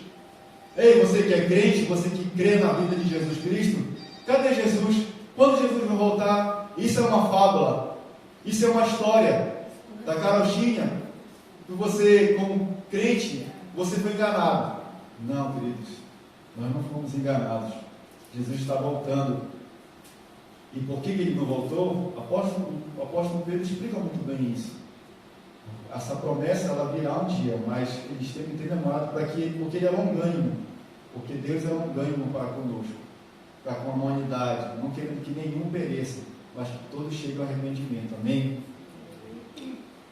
Ei, você que é crente, você que crê na vida de Jesus Cristo, cadê Jesus? Quando Jesus vai voltar? Isso é uma fábula, isso é uma história da carochinha, que você, como crente, você foi enganado. Não, queridos, nós não fomos enganados. Jesus está voltando. E por que ele não voltou? O apóstolo Pedro explica muito bem isso. Essa promessa, ela virá um dia, mas eles têm que ter demorado porque ele é longânimo. Porque Deus é longânimo para conosco, para com a humanidade, não querendo que nenhum pereça, mas que todos cheguem ao arrependimento. Amém?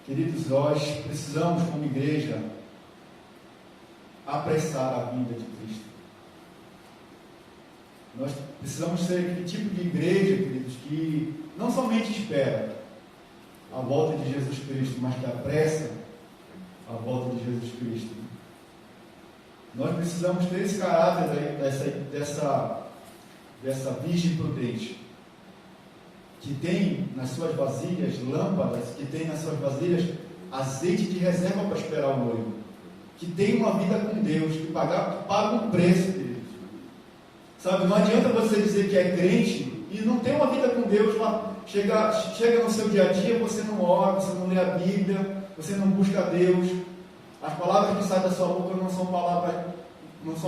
Queridos, nós precisamos, como igreja, apressar a vinda de Cristo. Nós precisamos ser aquele tipo de igreja, queridos, que não somente espera a volta de Jesus Cristo, mas que apressa a volta de Jesus Cristo. Nós precisamos ter esse caráter dessa virgem prudente, que tem nas suas vasilhas lâmpadas, que tem nas suas vasilhas azeite de reserva para esperar o noivo, que tem uma vida com Deus, que paga um preço, queridos. Sabe, não adianta você dizer que é crente e não ter uma vida com Deus, chega no seu dia a dia, você não ora, você não lê a Bíblia, você não busca Deus, as palavras que saem da sua boca não são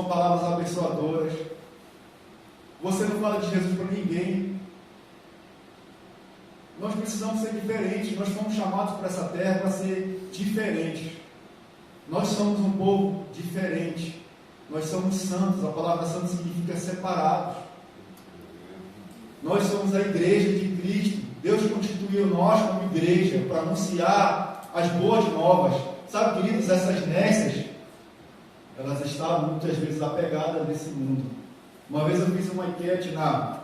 palavras abençoadoras, você não fala de Jesus para ninguém. Nós precisamos ser diferentes, nós fomos chamados para essa terra para ser diferentes. Nós somos um povo diferente, nós somos santos, a palavra santo significa separados. Nós somos a igreja de Cristo. Deus constituiu nós como igreja para anunciar as boas novas. Sabe, queridos, essas nécias, elas estavam muitas vezes apegadas nesse mundo. Uma vez eu fiz uma enquete na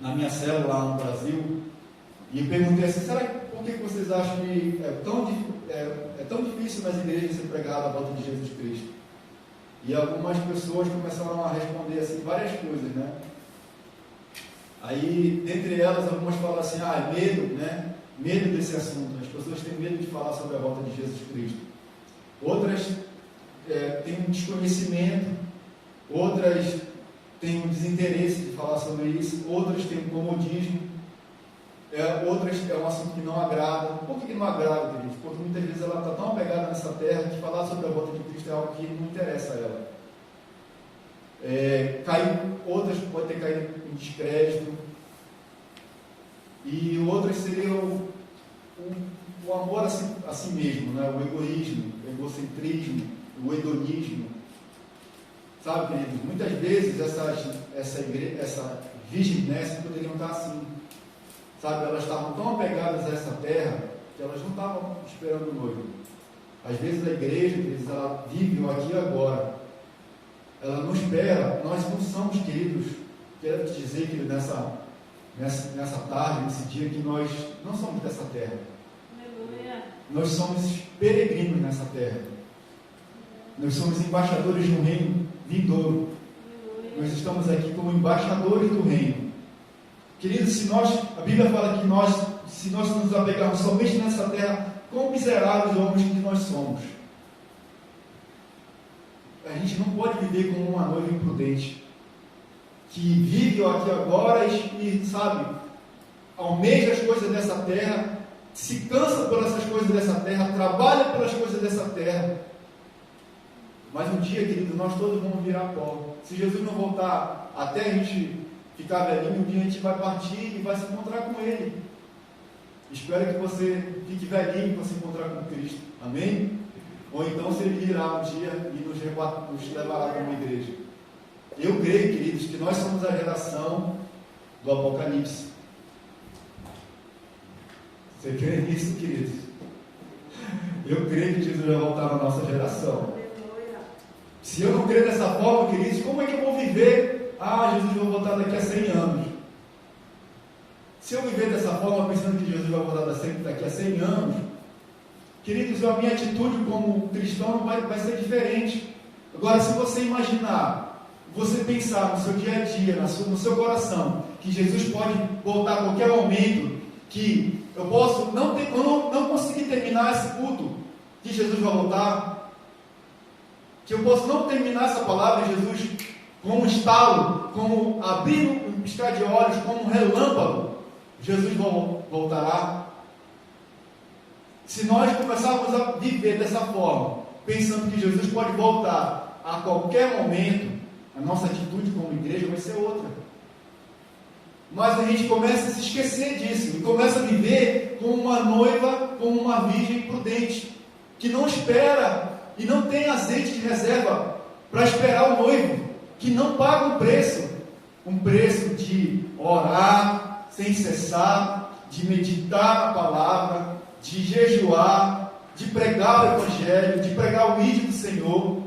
minha célula lá no Brasil, e perguntei assim, por que vocês acham que é tão difícil nas igrejas ser pregado a volta de Jesus Cristo? E algumas pessoas começaram a responder assim, várias coisas, né? Aí, dentre elas, algumas falam assim, é medo, né? Medo desse assunto. As pessoas têm medo de falar sobre a volta de Jesus Cristo. Outras têm um desconhecimento, outras têm um desinteresse de falar sobre isso, outras têm um comodismo. Outras é um assunto que não agrada. Por que não agrada, queridos? Porque muitas vezes ela está tão apegada nessa terra que falar sobre a volta de Cristo é algo que não interessa a ela. Outras podem ter caído em descrédito, e outras seriam o amor a si mesmo, né? O egoísmo, o egocentrismo, o hedonismo. Sabe, queridos? Muitas vezes essa virgem nécia poderiam estar assim. Sabe, elas estavam tão apegadas a essa terra que elas não estavam esperando o noivo. Às vezes a igreja, ela vive o aqui e agora. Ela não espera. Nós não somos, queridos, quero te dizer que nessa tarde, nesse dia, que nós não somos dessa terra. Aleluia. Nós somos peregrinos nessa terra. Nós somos embaixadores do reino vindouro. Aleluia. Nós estamos aqui como embaixadores do reino. Queridos, a Bíblia fala que se nós nos apegarmos somente nessa terra, quão miseráveis homens que nós somos. A gente não pode viver como uma noiva imprudente, que vive aqui agora e sabe, almeja as coisas dessa terra, se cansa por essas coisas dessa terra, trabalha pelas coisas dessa terra. Mas um dia, querido, nós todos vamos virar pó. Se Jesus não voltar até a gente ficar velhinho, um dia a gente vai partir e vai se encontrar com Ele. Espero que você fique velhinho para se encontrar com Cristo. Amém? Ou então se Ele virá um dia e nos levará como igreja. Eu creio, queridos, que nós somos a geração do Apocalipse. Você crê nisso, queridos? Eu creio que Jesus vai voltar na nossa geração. Se eu não crer dessa forma, queridos, como é que eu vou viver? Jesus vai voltar daqui a 100 anos. Se eu viver dessa forma, pensando que Jesus vai voltar daqui a 100 anos, queridos, a minha atitude como cristão vai ser diferente. Agora, se você imaginar, você pensar no seu dia a dia, no seu coração, que Jesus pode voltar a qualquer momento, que eu posso não conseguir terminar esse culto, que Jesus vai voltar, que eu posso não terminar essa palavra, Jesus, como um estalo, como abrir um piscar de olhos, como um relâmpago, Jesus voltará. Se nós começarmos a viver dessa forma, pensando que Jesus pode voltar a qualquer momento, a nossa atitude como igreja vai ser outra. Mas a gente começa a se esquecer disso, e começa a viver como uma noiva, como uma virgem prudente, que não espera e não tem azeite de reserva para esperar o noivo, que não paga um preço de orar sem cessar, de meditar na palavra, de jejuar, de pregar o Evangelho, de pregar o ídolo do Senhor.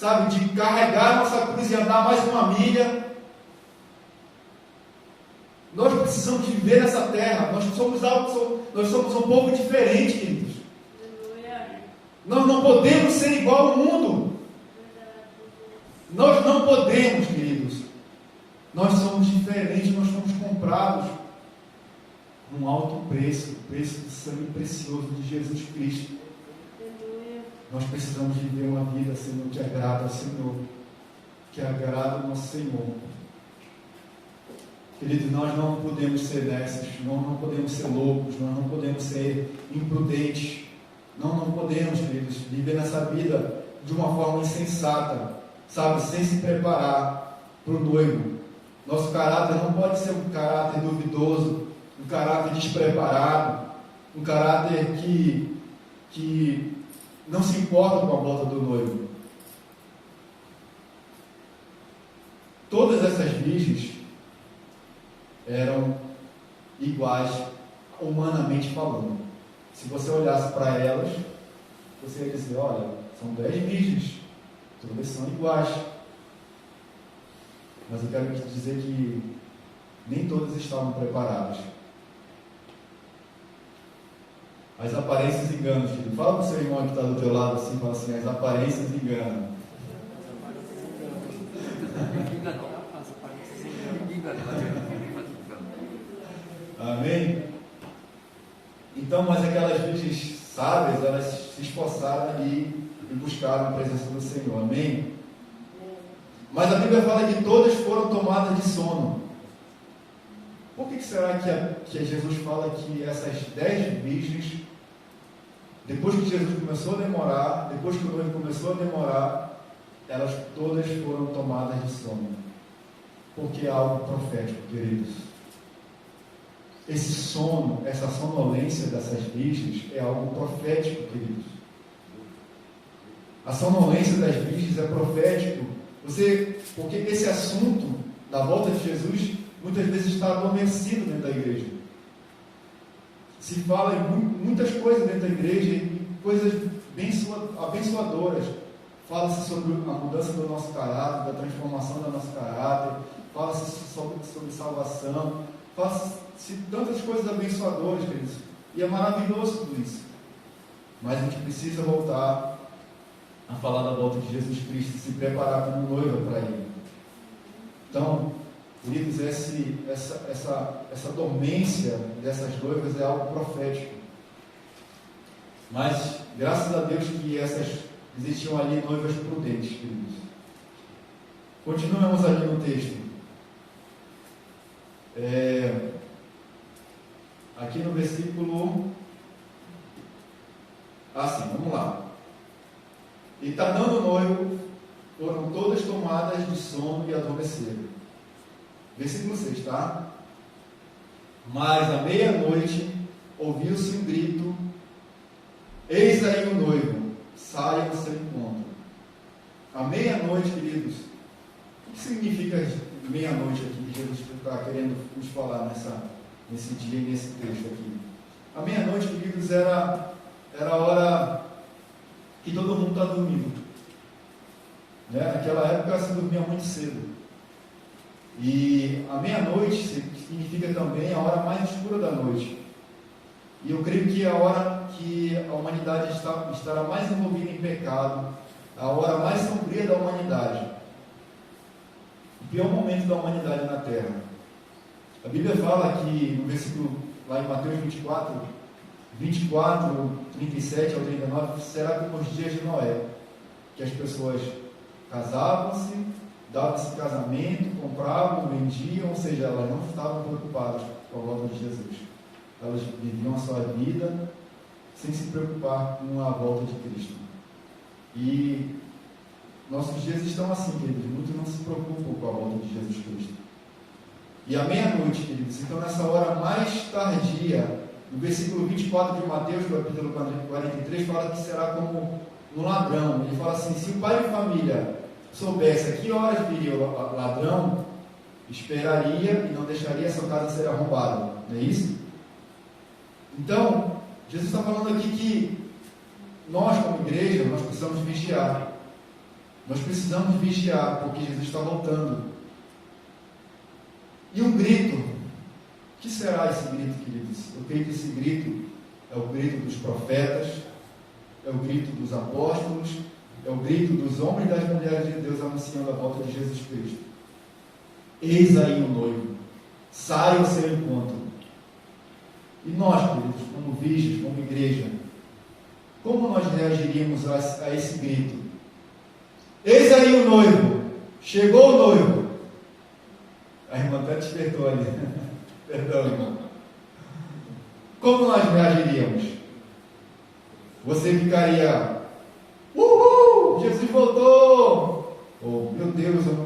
sabe, de carregar nossa cruz e andar mais uma milha. Nós precisamos viver nessa terra. Nós somos um povo diferente, queridos. Nós não podemos ser igual ao mundo. Nós não podemos, queridos. Nós somos diferentes, nós fomos comprados com um alto preço, o preço do sangue precioso de Jesus Cristo. Nós precisamos viver uma vida, Senhor, que agrada ao Senhor, que agrada ao nosso Senhor. Queridos, nós não podemos ser desses, nós não podemos ser loucos, nós não podemos ser imprudentes, nós não podemos, queridos, viver nessa vida de uma forma insensata, sabe, sem se preparar para o noivo. Nosso caráter não pode ser um caráter duvidoso, um caráter despreparado, um caráter que não se importa com a volta do noivo. Todas essas virgens eram iguais, humanamente falando. Se você olhasse para elas, você ia dizer, olha, são 10 virgens, todas são iguais. Mas eu quero te dizer que nem todas estavam preparadas. As aparências enganam, filho. Fala para o seu irmão que está do teu lado assim, fala assim, as aparências enganam. Amém? Então, mas aquelas virgens sábias, elas se esforçaram ali e buscaram a presença do Senhor. Amém? Mas a Bíblia fala que todas foram tomadas de sono. Por que será que Jesus fala que essas 10 virgens, depois que Jesus começou a demorar, depois que o noivo começou a demorar, elas todas foram tomadas de sono? Porque é algo profético, queridos. Esse sono, essa sonolência dessas virgens é algo profético, queridos. A sonolência das virgens é profético. Porque esse assunto da volta de Jesus muitas vezes está adormecido dentro da igreja. Se fala em muitas coisas dentro da igreja, e coisas abençoadoras. Fala-se sobre a mudança do nosso caráter, da transformação do nosso caráter, fala-se sobre salvação, fala-se tantas coisas abençoadoras, queridos. E é maravilhoso tudo isso. Mas a gente precisa voltar a falar da volta de Jesus Cristo, se preparar como noiva para Ele. Então, queridos, essa dormência dessas noivas é algo profético. Mas, graças a Deus que existiam ali noivas prudentes, queridos. Continuemos ali no texto. Aqui no versículo... vamos lá. E está dando o noivo, foram todas tomadas de sono e adormeceram. Versículo 6, tá? Mas à meia-noite ouviu-se um grito: eis aí o noivo, saia ao seu encontro. À meia-noite, queridos, o que significa meia-noite aqui que Jesus está querendo nos falar nesse dia e nesse texto aqui? A meia-noite, queridos, era a hora que todo mundo está dormindo. Naquela época se dormia muito cedo. E a meia-noite significa também a hora mais escura da noite. E eu creio que é a hora que a humanidade estará mais envolvida em pecado, a hora mais sombria da humanidade, o pior momento da humanidade na Terra. A Bíblia fala que no versículo, lá em Mateus 24, 37 ao 39, será como os dias de Noé, que as pessoas casavam-se, davam-se casamento, compravam, vendiam, ou seja, elas não estavam preocupadas com a volta de Jesus. Elas viviam a sua vida sem se preocupar com a volta de Cristo. E nossos dias estão assim, queridos, muitos não se preocupam com a volta de Jesus Cristo. E à meia-noite, queridos, então nessa hora mais tardia, no versículo 24 de Mateus, capítulo 43, fala que será como um ladrão. Ele fala assim: se o pai de família soubesse a que horas viria o ladrão, esperaria e não deixaria a sua casa ser arrombada. Não é isso? Então, Jesus está falando aqui que nós, como igreja, nós precisamos vigiar. Nós precisamos vigiar, porque Jesus está voltando. E um grito. O que será esse grito, queridos? Eu creio que esse grito é o grito dos profetas, é o grito dos apóstolos, é o grito dos homens e das mulheres de Deus anunciando a volta de Jesus Cristo. Eis aí o noivo, sai ao seu encontro. E nós, queridos, como vigias, como igreja, como nós reagiríamos a esse grito? Eis aí o noivo, chegou o noivo. A irmã até despertou ali. Perdão, irmão. Como nós reagiríamos? Você ficaria, uhul, Jesus voltou! Ou, meu Deus, eu não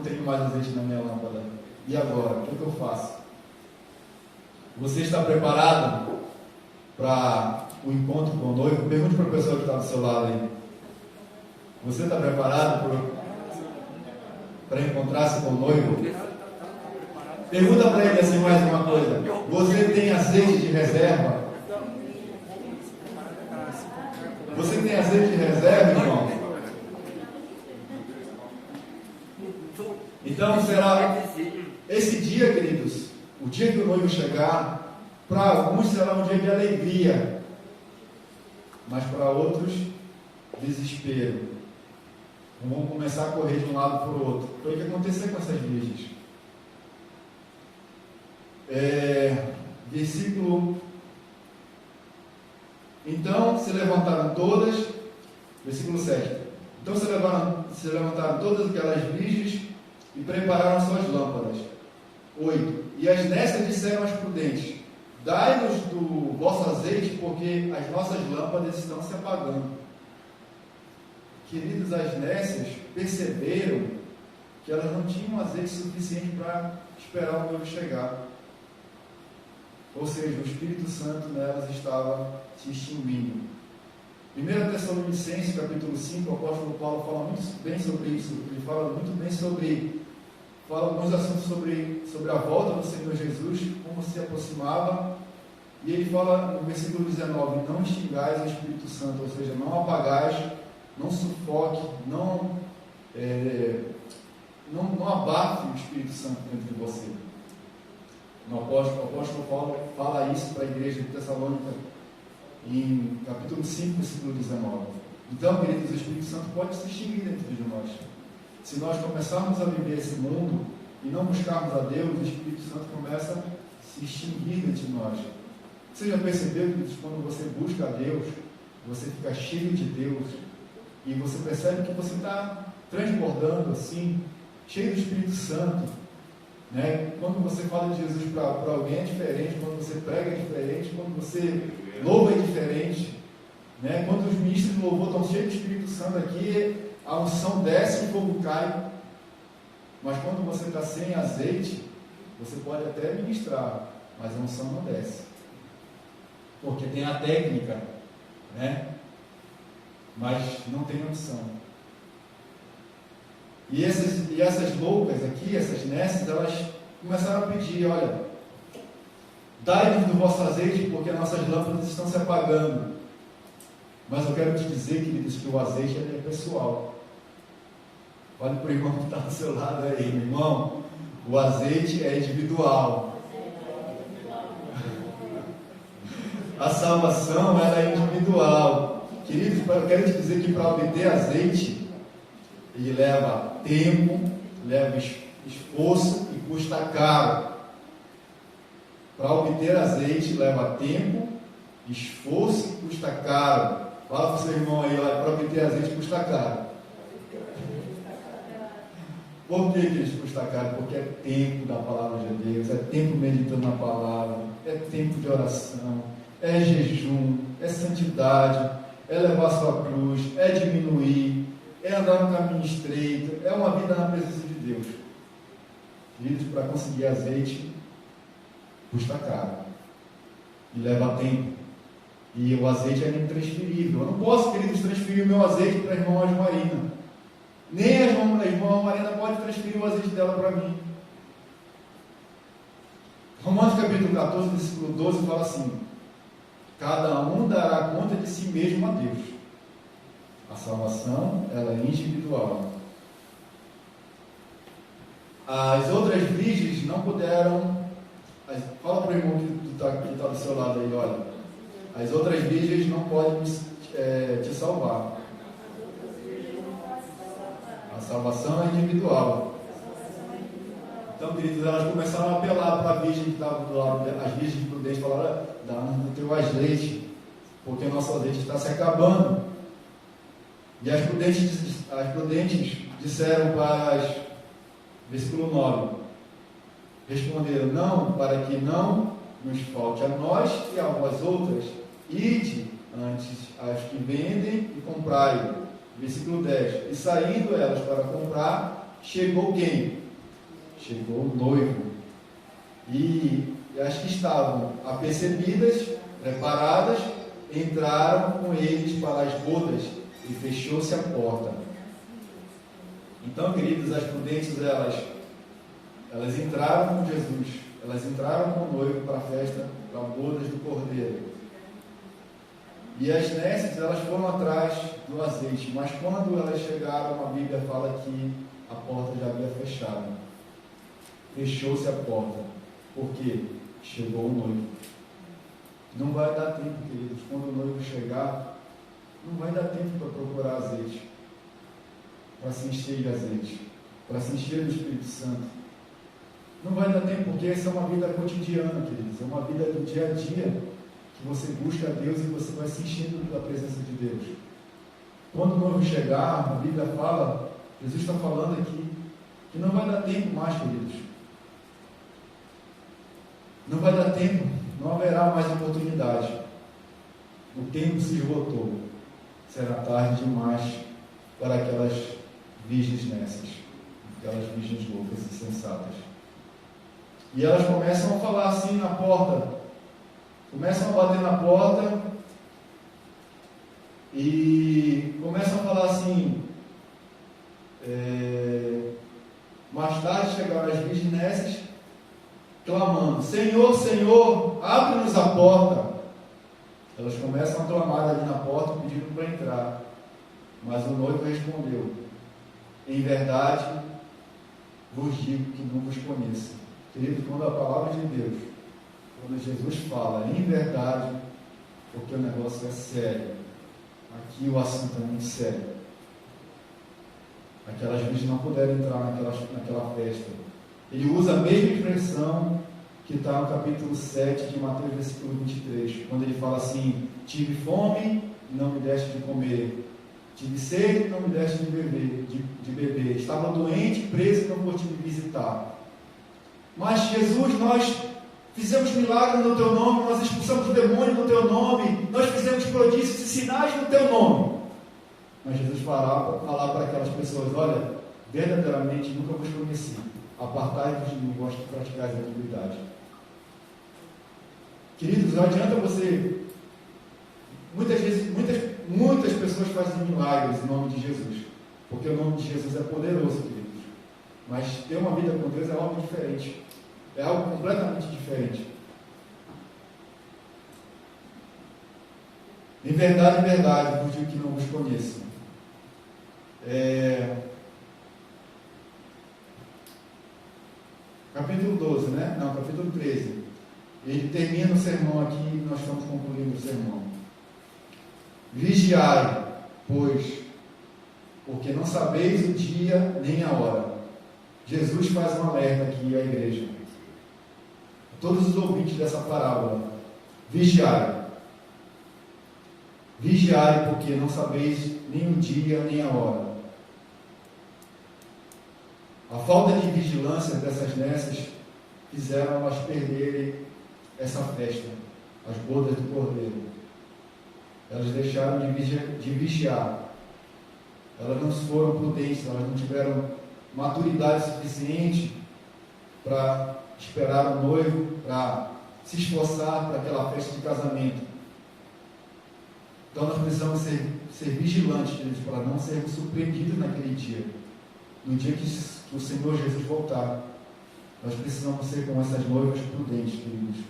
tenho mais azeite na minha lâmpada. E agora? O que eu faço? Você está preparado para o encontro com o noivo? Pergunte para a pessoa que está do seu lado aí. Você está preparado para encontrar-se com o noivo? Pergunta para ele assim mais uma coisa. Você tem azeite de reserva? Você tem azeite de reserva, irmão? Então será esse dia, queridos, o dia que o noivo chegar, para alguns será um dia de alegria, mas para outros, desespero. Vão começar a correr de um lado para o outro. Foi o que aconteceu com essas virgens. Versículo. Então se levantaram todas, versículo 7. Então se levantaram todas aquelas virgens e prepararam suas lâmpadas. 8. E as nécias disseram às prudentes: dai-nos do vosso azeite, porque as nossas lâmpadas estão se apagando. Queridos, as nécias perceberam que elas não tinham azeite suficiente para esperar o noivo chegar. Ou seja, o Espírito Santo nelas estava se extinguindo. 1 Tessalonicenses, capítulo 5, o apóstolo Paulo fala muito bem sobre isso. Ele fala muito bem fala alguns assuntos sobre a volta do Senhor Jesus, como se aproximava. E ele fala no versículo 19: não extingais o Espírito Santo, ou seja, não apagais, não sufoque, não abafe o Espírito Santo dentro de você. O apóstolo Paulo fala isso para a igreja de Tessalônica em capítulo 5, versículo 19. Então, queridos, o Espírito Santo pode se extinguir dentro de nós. Se nós começarmos a viver esse mundo e não buscarmos a Deus, o Espírito Santo começa a se extinguir dentro de nós. Você já percebeu que quando você busca a Deus, você fica cheio de Deus e você percebe que você está transbordando assim, cheio do Espírito Santo? Né? Quando você fala de Jesus para alguém é diferente, quando você prega é diferente, quando você louva é diferente, né? Quando os ministros de louvor estão cheios do Espírito Santo aqui, a unção desce e o fogo cai. Mas quando você está sem azeite, você pode até ministrar, mas a unção não desce, porque tem a técnica, né? Mas não tem unção. E essas loucas aqui, essas nécias, elas começaram a pedir: olha, dai-nos do vosso azeite, porque as nossas lâmpadas estão se apagando. Mas eu quero te dizer, queridos, que o azeite é pessoal. Olha para o irmão que está do seu lado aí, meu irmão. O azeite é individual. A salvação, ela é individual. Queridos, eu quero te dizer que para obter azeite, ele leva tempo, leva esforço e custa caro. Para obter azeite leva tempo, esforço e custa caro. Fala para o seu irmão aí, olha, para obter azeite custa caro. Por que isso custa caro? Porque é tempo da palavra de Deus, é tempo meditando na palavra, é tempo de oração, é jejum, é santidade, é levar sua cruz, é diminuir, é andar no caminho estreito, é uma vida na presença de Deus. Queridos, para conseguir azeite, custa caro. E leva tempo. E o azeite é intransferível. Eu não posso, queridos, transferir o meu azeite para a irmã Marina. Nem a irmã Marina pode transferir o azeite dela para mim. Romanos capítulo 14, versículo 12 fala assim: cada um dará conta de si mesmo a Deus. A salvação, ela é individual. As outras virgens não puderam... Fala para o irmão que está do seu lado aí, olha. As outras virgens não podem te salvar. A salvação é individual. Então, queridos, elas começaram a apelar para a virgem que estava do lado, as virgens prudentes falaram: dá-nos do teu azeite, porque o nosso azeite está se acabando. E as prudentes disseram para as, versículo 9, responderam: não, para que não nos falte a nós e a vós outras, ide antes as que vendem e comprai. Versículo 10, e saindo elas para comprar, chegou quem? Chegou o noivo. E as que estavam apercebidas, preparadas, entraram com eles para as bodas, e fechou-se a porta. Então, queridos, as prudentes, elas entraram com Jesus, elas entraram com o noivo para a festa, para as bodas do Cordeiro. E as nécias, elas foram atrás do azeite, mas quando elas chegaram, a Bíblia fala que a porta já havia fechado. Fechou-se a porta, porque chegou o noivo. Não vai dar tempo, queridos, quando o noivo chegar, não vai dar tempo para procurar azeite, para se encher de azeite, para se encher do Espírito Santo. Não vai dar tempo, porque essa é uma vida cotidiana, queridos, é uma vida do dia a dia, que você busca a Deus e você vai se enchendo da presença de Deus. Quando o noivo chegar, a Bíblia fala, Jesus está falando aqui, que não vai dar tempo mais, queridos. Não vai dar tempo, não haverá mais oportunidade. O tempo se esgotou. Será tarde demais para aquelas virgens nécias, aquelas virgens loucas e sensatas. E elas começam a falar assim na porta, começam a bater na porta e começam a falar assim, mais tarde chegaram as virgens nécias, clamando: Senhor, Senhor, abre-nos a porta. Elas começam a clamar ali na porta, pedindo para entrar. Mas o noivo respondeu: em verdade, vos digo que não vos conheço. Querido, quando a palavra de Deus, quando Jesus fala em verdade, porque o negócio é sério. Aqui o assunto é muito sério. Aquelas virgens não puderam entrar naquela festa. Ele usa a mesma expressão que está no capítulo 7 de Mateus, versículo 23, quando ele fala assim: tive fome e não me deste de comer, tive sede e não me deste de beber, estava doente, preso e não pude me visitar. Mas Jesus, nós fizemos milagres no teu nome, nós expulsamos o demônio no teu nome, nós fizemos prodígios e sinais no teu nome. Mas Jesus falar para aquelas pessoas: olha, verdadeiramente nunca vos conheci, apartai-vos de mim, vós que praticais a iniquidade. Queridos, não adianta você, muitas vezes, muitas pessoas fazem milagres em nome de Jesus, porque o nome de Jesus é poderoso, queridos, mas ter uma vida com Deus é algo diferente, é algo completamente diferente. Em verdade, vos digo que não vos conheço. Capítulo 12, né? Não, capítulo 13. Ele termina o sermão aqui e nós estamos concluindo o sermão. Vigiai, pois, porque não sabeis o dia nem a hora. Jesus faz um alerta aqui à igreja. A todos os ouvintes dessa parábola. Vigiai. Vigiai, porque não sabeis nem o dia nem a hora. A falta de vigilância dessas nécias fizeram elas perderem essa festa, as bodas do Cordeiro. Elas deixaram de vigiar. Elas não foram prudentes, elas não tiveram maturidade suficiente para esperar o noivo, para se esforçar para aquela festa de casamento. Então nós precisamos ser vigilantes, queridos, para não sermos surpreendidos naquele dia. No dia que o Senhor Jesus voltar, nós precisamos ser como essas noivas prudentes, queridos.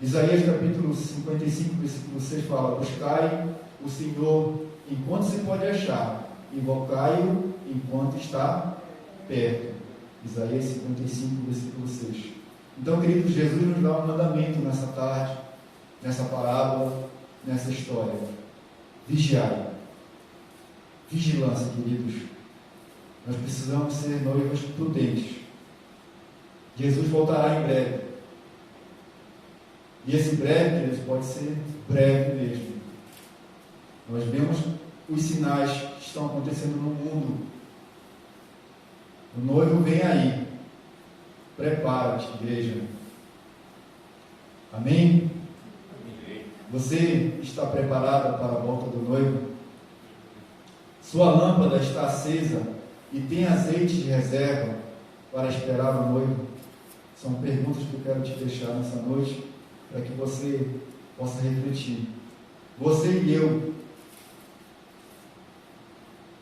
Isaías capítulo 55, versículo 6 fala: buscai o Senhor enquanto se pode achar, invocai-o enquanto está perto. Isaías 55, versículo 6. Então, queridos, Jesus nos dá um mandamento nessa tarde, nessa parábola, nessa história. Vigiai. Vigilância, queridos. Nós precisamos ser noivos prudentes. Jesus voltará em breve. E esse breve, queridos, pode ser breve mesmo. Nós vemos os sinais que estão acontecendo no mundo. O noivo vem aí. Prepara-te, igreja. Amém? Você está preparada para a volta do noivo? Sua lâmpada está acesa e tem azeite de reserva para esperar o noivo? São perguntas que eu quero te deixar nessa noite, para que você possa refletir. Você e eu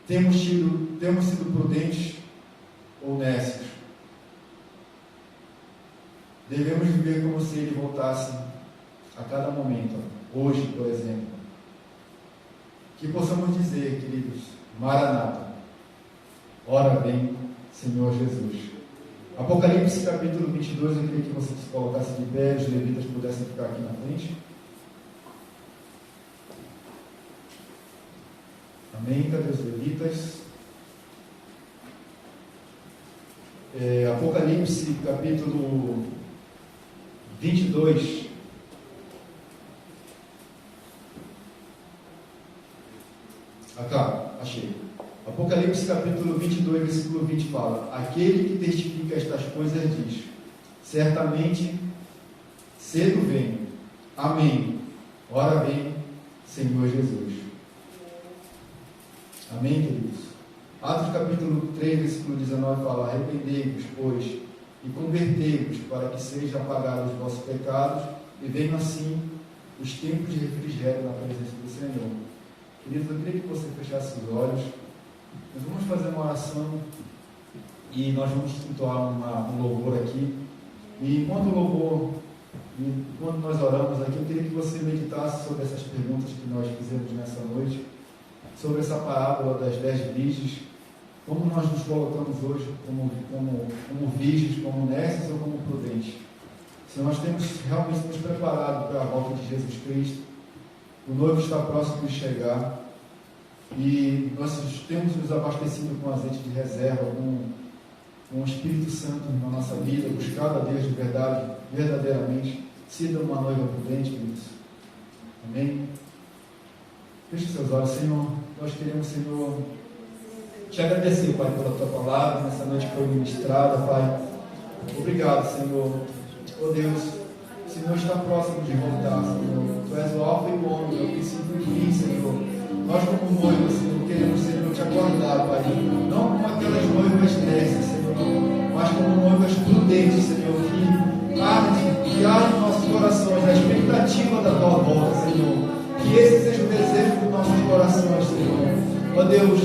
temos sido prudentes ou nécios? Devemos viver como se ele voltasse a cada momento, hoje, por exemplo. Que possamos dizer, queridos, Maranata, ora vem, Senhor Jesus. Apocalipse capítulo 22, eu queria que você se colocasse de pé, os levitas pudessem ficar aqui na frente. Amém? Cadê os levitas? Apocalipse capítulo 22. Achei. Apocalipse capítulo 22, versículo 20 fala: aquele que testifica estas coisas diz: certamente cedo vem. Amém. Ora vem, Senhor Jesus. Amém, queridos? Atos capítulo 3, versículo 19 fala: arrependei-vos, pois, e convertei-vos, para que sejam apagados os vossos pecados, e venham assim os tempos de refrigério na presença do Senhor. Queridos, eu queria que você fechasse os olhos. Nós vamos fazer uma oração e nós vamos entoar um louvor aqui. E enquanto nós oramos aqui, eu queria que você meditasse sobre essas perguntas que nós fizemos nessa noite, sobre essa parábola das 10 virgens, como nós nos colocamos hoje como virgens, como nécios ou como prudentes. Se nós temos realmente nos preparado para a volta de Jesus Cristo, o noivo está próximo de chegar e nós temos nos abastecido com azeite de reserva, com o Espírito Santo na nossa vida, buscado a Deus de verdade, verdadeiramente, sido uma noiva prudente, queridos. Amém? Feche seus olhos, Senhor. Nós queremos, Senhor, te agradecer, Pai, pela tua palavra, nessa noite que foi ministrada, Pai. Obrigado, Senhor. Oh Deus, o Senhor está próximo de voltar, Senhor. Tu és o alfa e o ômega, o princípio e o fim, Senhor. Nós, como noivos, Senhor, queremos, Senhor, te aguardar, Pai. Não como aquelas noivas nécias, Senhor, mas como noivas prudentes, Senhor, que ardem nossos corações a expectativa da tua volta, Senhor. Que esse seja o desejo dos nossos corações, Senhor. Ó Deus,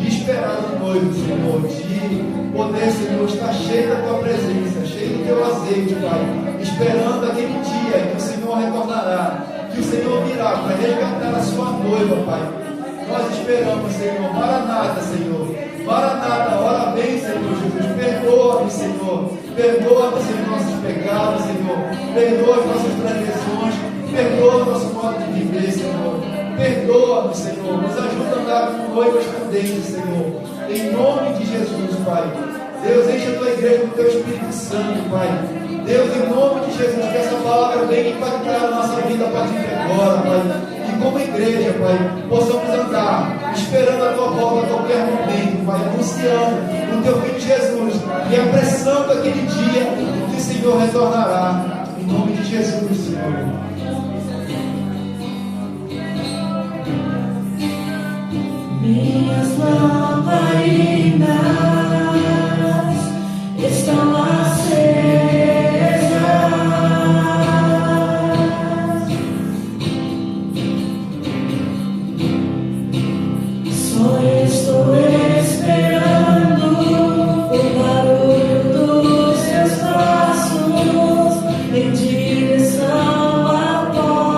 de esperar o noivo, Senhor, de poder, Senhor, estar cheio da tua presença, cheio do teu azeite, Pai, esperando aquele dia que o Senhor retornará, que o Senhor virá para resgatar a sua noiva, Pai. Nós esperamos, Senhor. Maranata, Senhor. Maranata, ora bem, Senhor Jesus. Perdoa-me, Senhor. Perdoa-nos os nossos pecados, Senhor. Perdoa as nossas transgressões. Perdoa o nosso modo de viver, Senhor. Perdoa-nos, Senhor. Nos ajuda a andar com noivas prudentes, Senhor. Em nome de Jesus, Pai. Deus, enche a tua igreja com teu Espírito Santo, Pai. Deus, em nome de Jesus, que essa palavra venha impactar a nossa vida a partir de agora, Pai. E como igreja, Pai, possamos andar esperando a tua volta a qualquer momento, Pai, anunciando o teu Filho Jesus e apressando aquele dia que o Senhor retornará. Em nome de Jesus, Senhor. Minhas lamparinas estão acesas. Só estou esperando o barulho dos seus passos em direção à porta.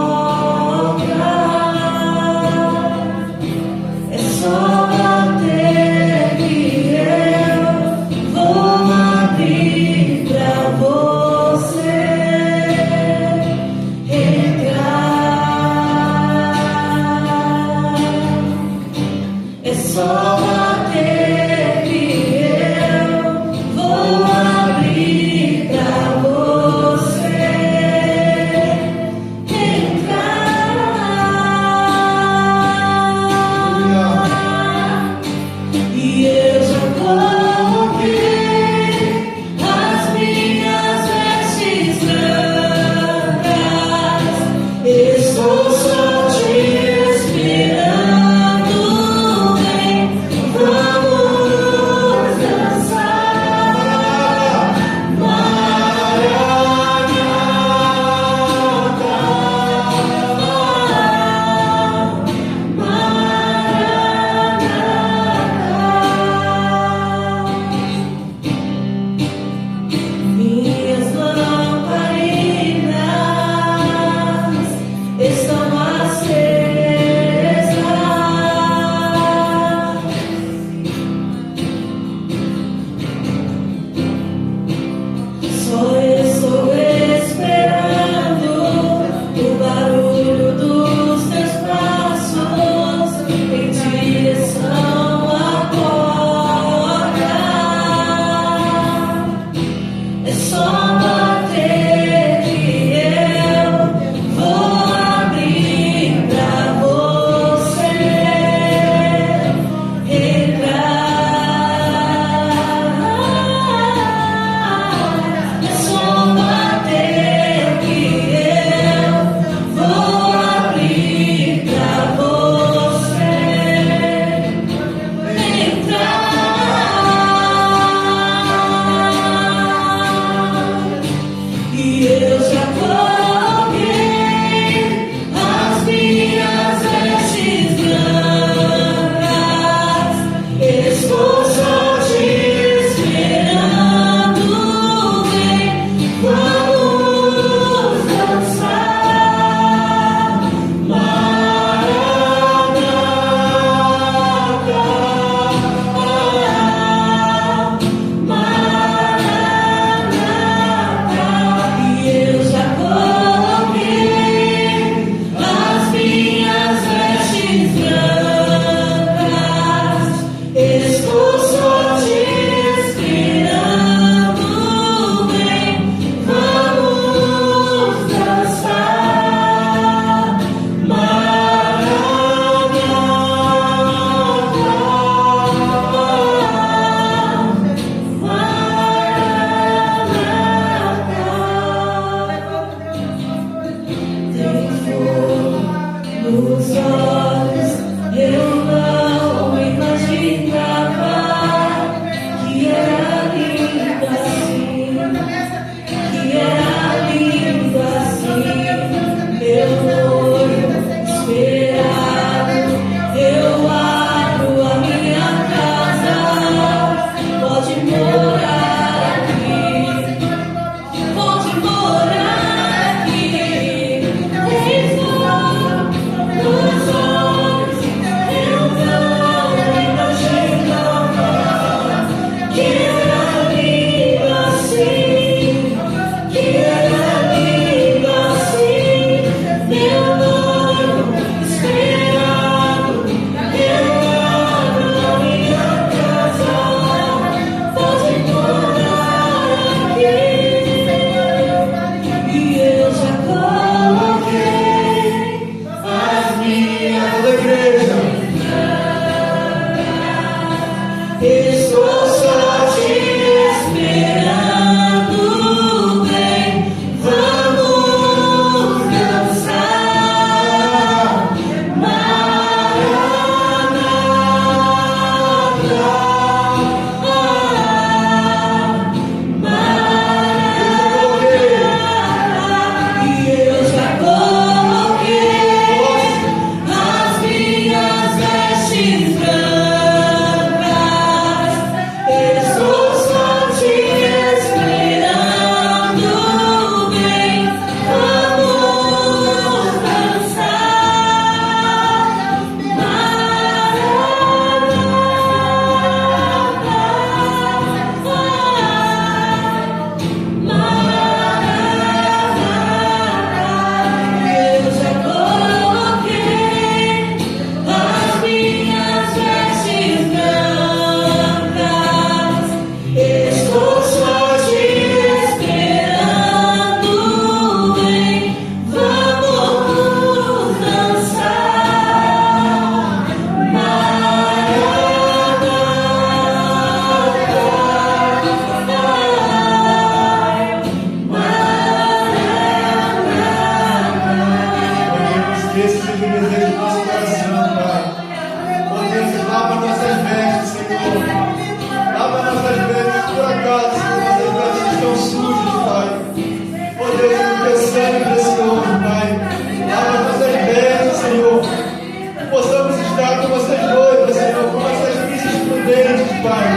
Pai,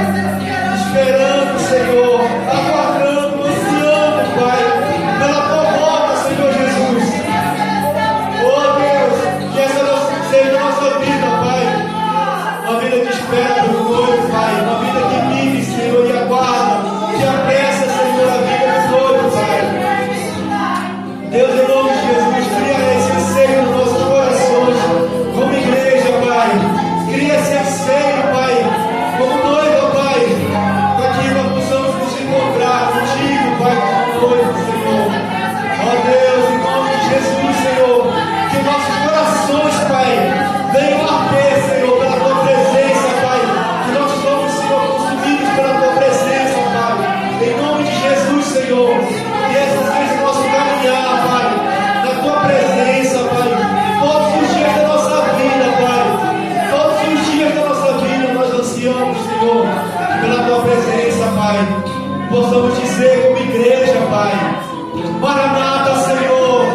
esperando, Senhor, aguardando, ansiando, Pai, pela tua volta, Senhor Jesus. Oh Deus, que essa seja a nossa vida, Pai, uma vida de espera do noivo, Pai, uma vida que vive, Senhor, e aguarda, que apressa, Senhor, a vida do noivo, Pai. Deus, em nome de Jesus, cria esse anseio nos nossos corações, como igreja, Pai. Cria esse anseio, Pai, como noiva, Pai, para que nós possamos nos encontrar contigo, Pai, como noivo, Senhor. Ó Deus, em nome de Jesus, Senhor, que nossos corações, Pai, venham arder, Senhor, pela tua presença, Pai. Que nós somos, Senhor, consumidos pela tua presença, Pai. Em nome de Jesus, Senhor, que essa seja o nosso caminhar, Pai, na tua presença, Pai, todos os dias da nossa vida, Pai. Todos os dias da nossa vida nós ansiamos, Senhor, pela tua presença, Pai. Possamos dizer como igreja, Pai: Maranata, Senhor!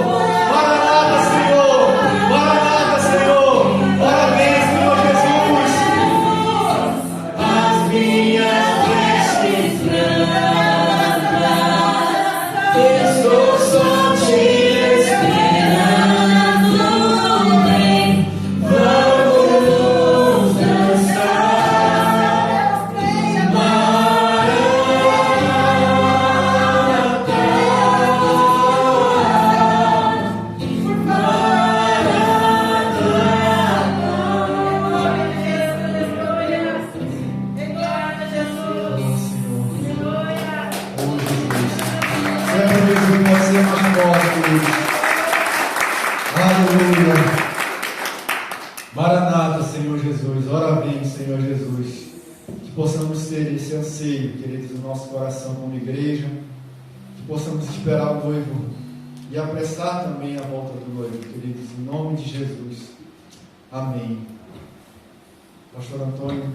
Maranata, Senhor! Maranata, Senhor! Ora vem, Senhor Jesus! As minhas vestes brancas, estou só te esperando. Vem, vamos dançar. Aleluia. Maranata, Senhor Jesus. Ora vem, Senhor Jesus. Que possamos ter esse anseio, queridos, no nosso coração como igreja. Que possamos esperar o noivo e apressar também a volta do noivo, queridos, em nome de Jesus. Amém. Pastor Antônio.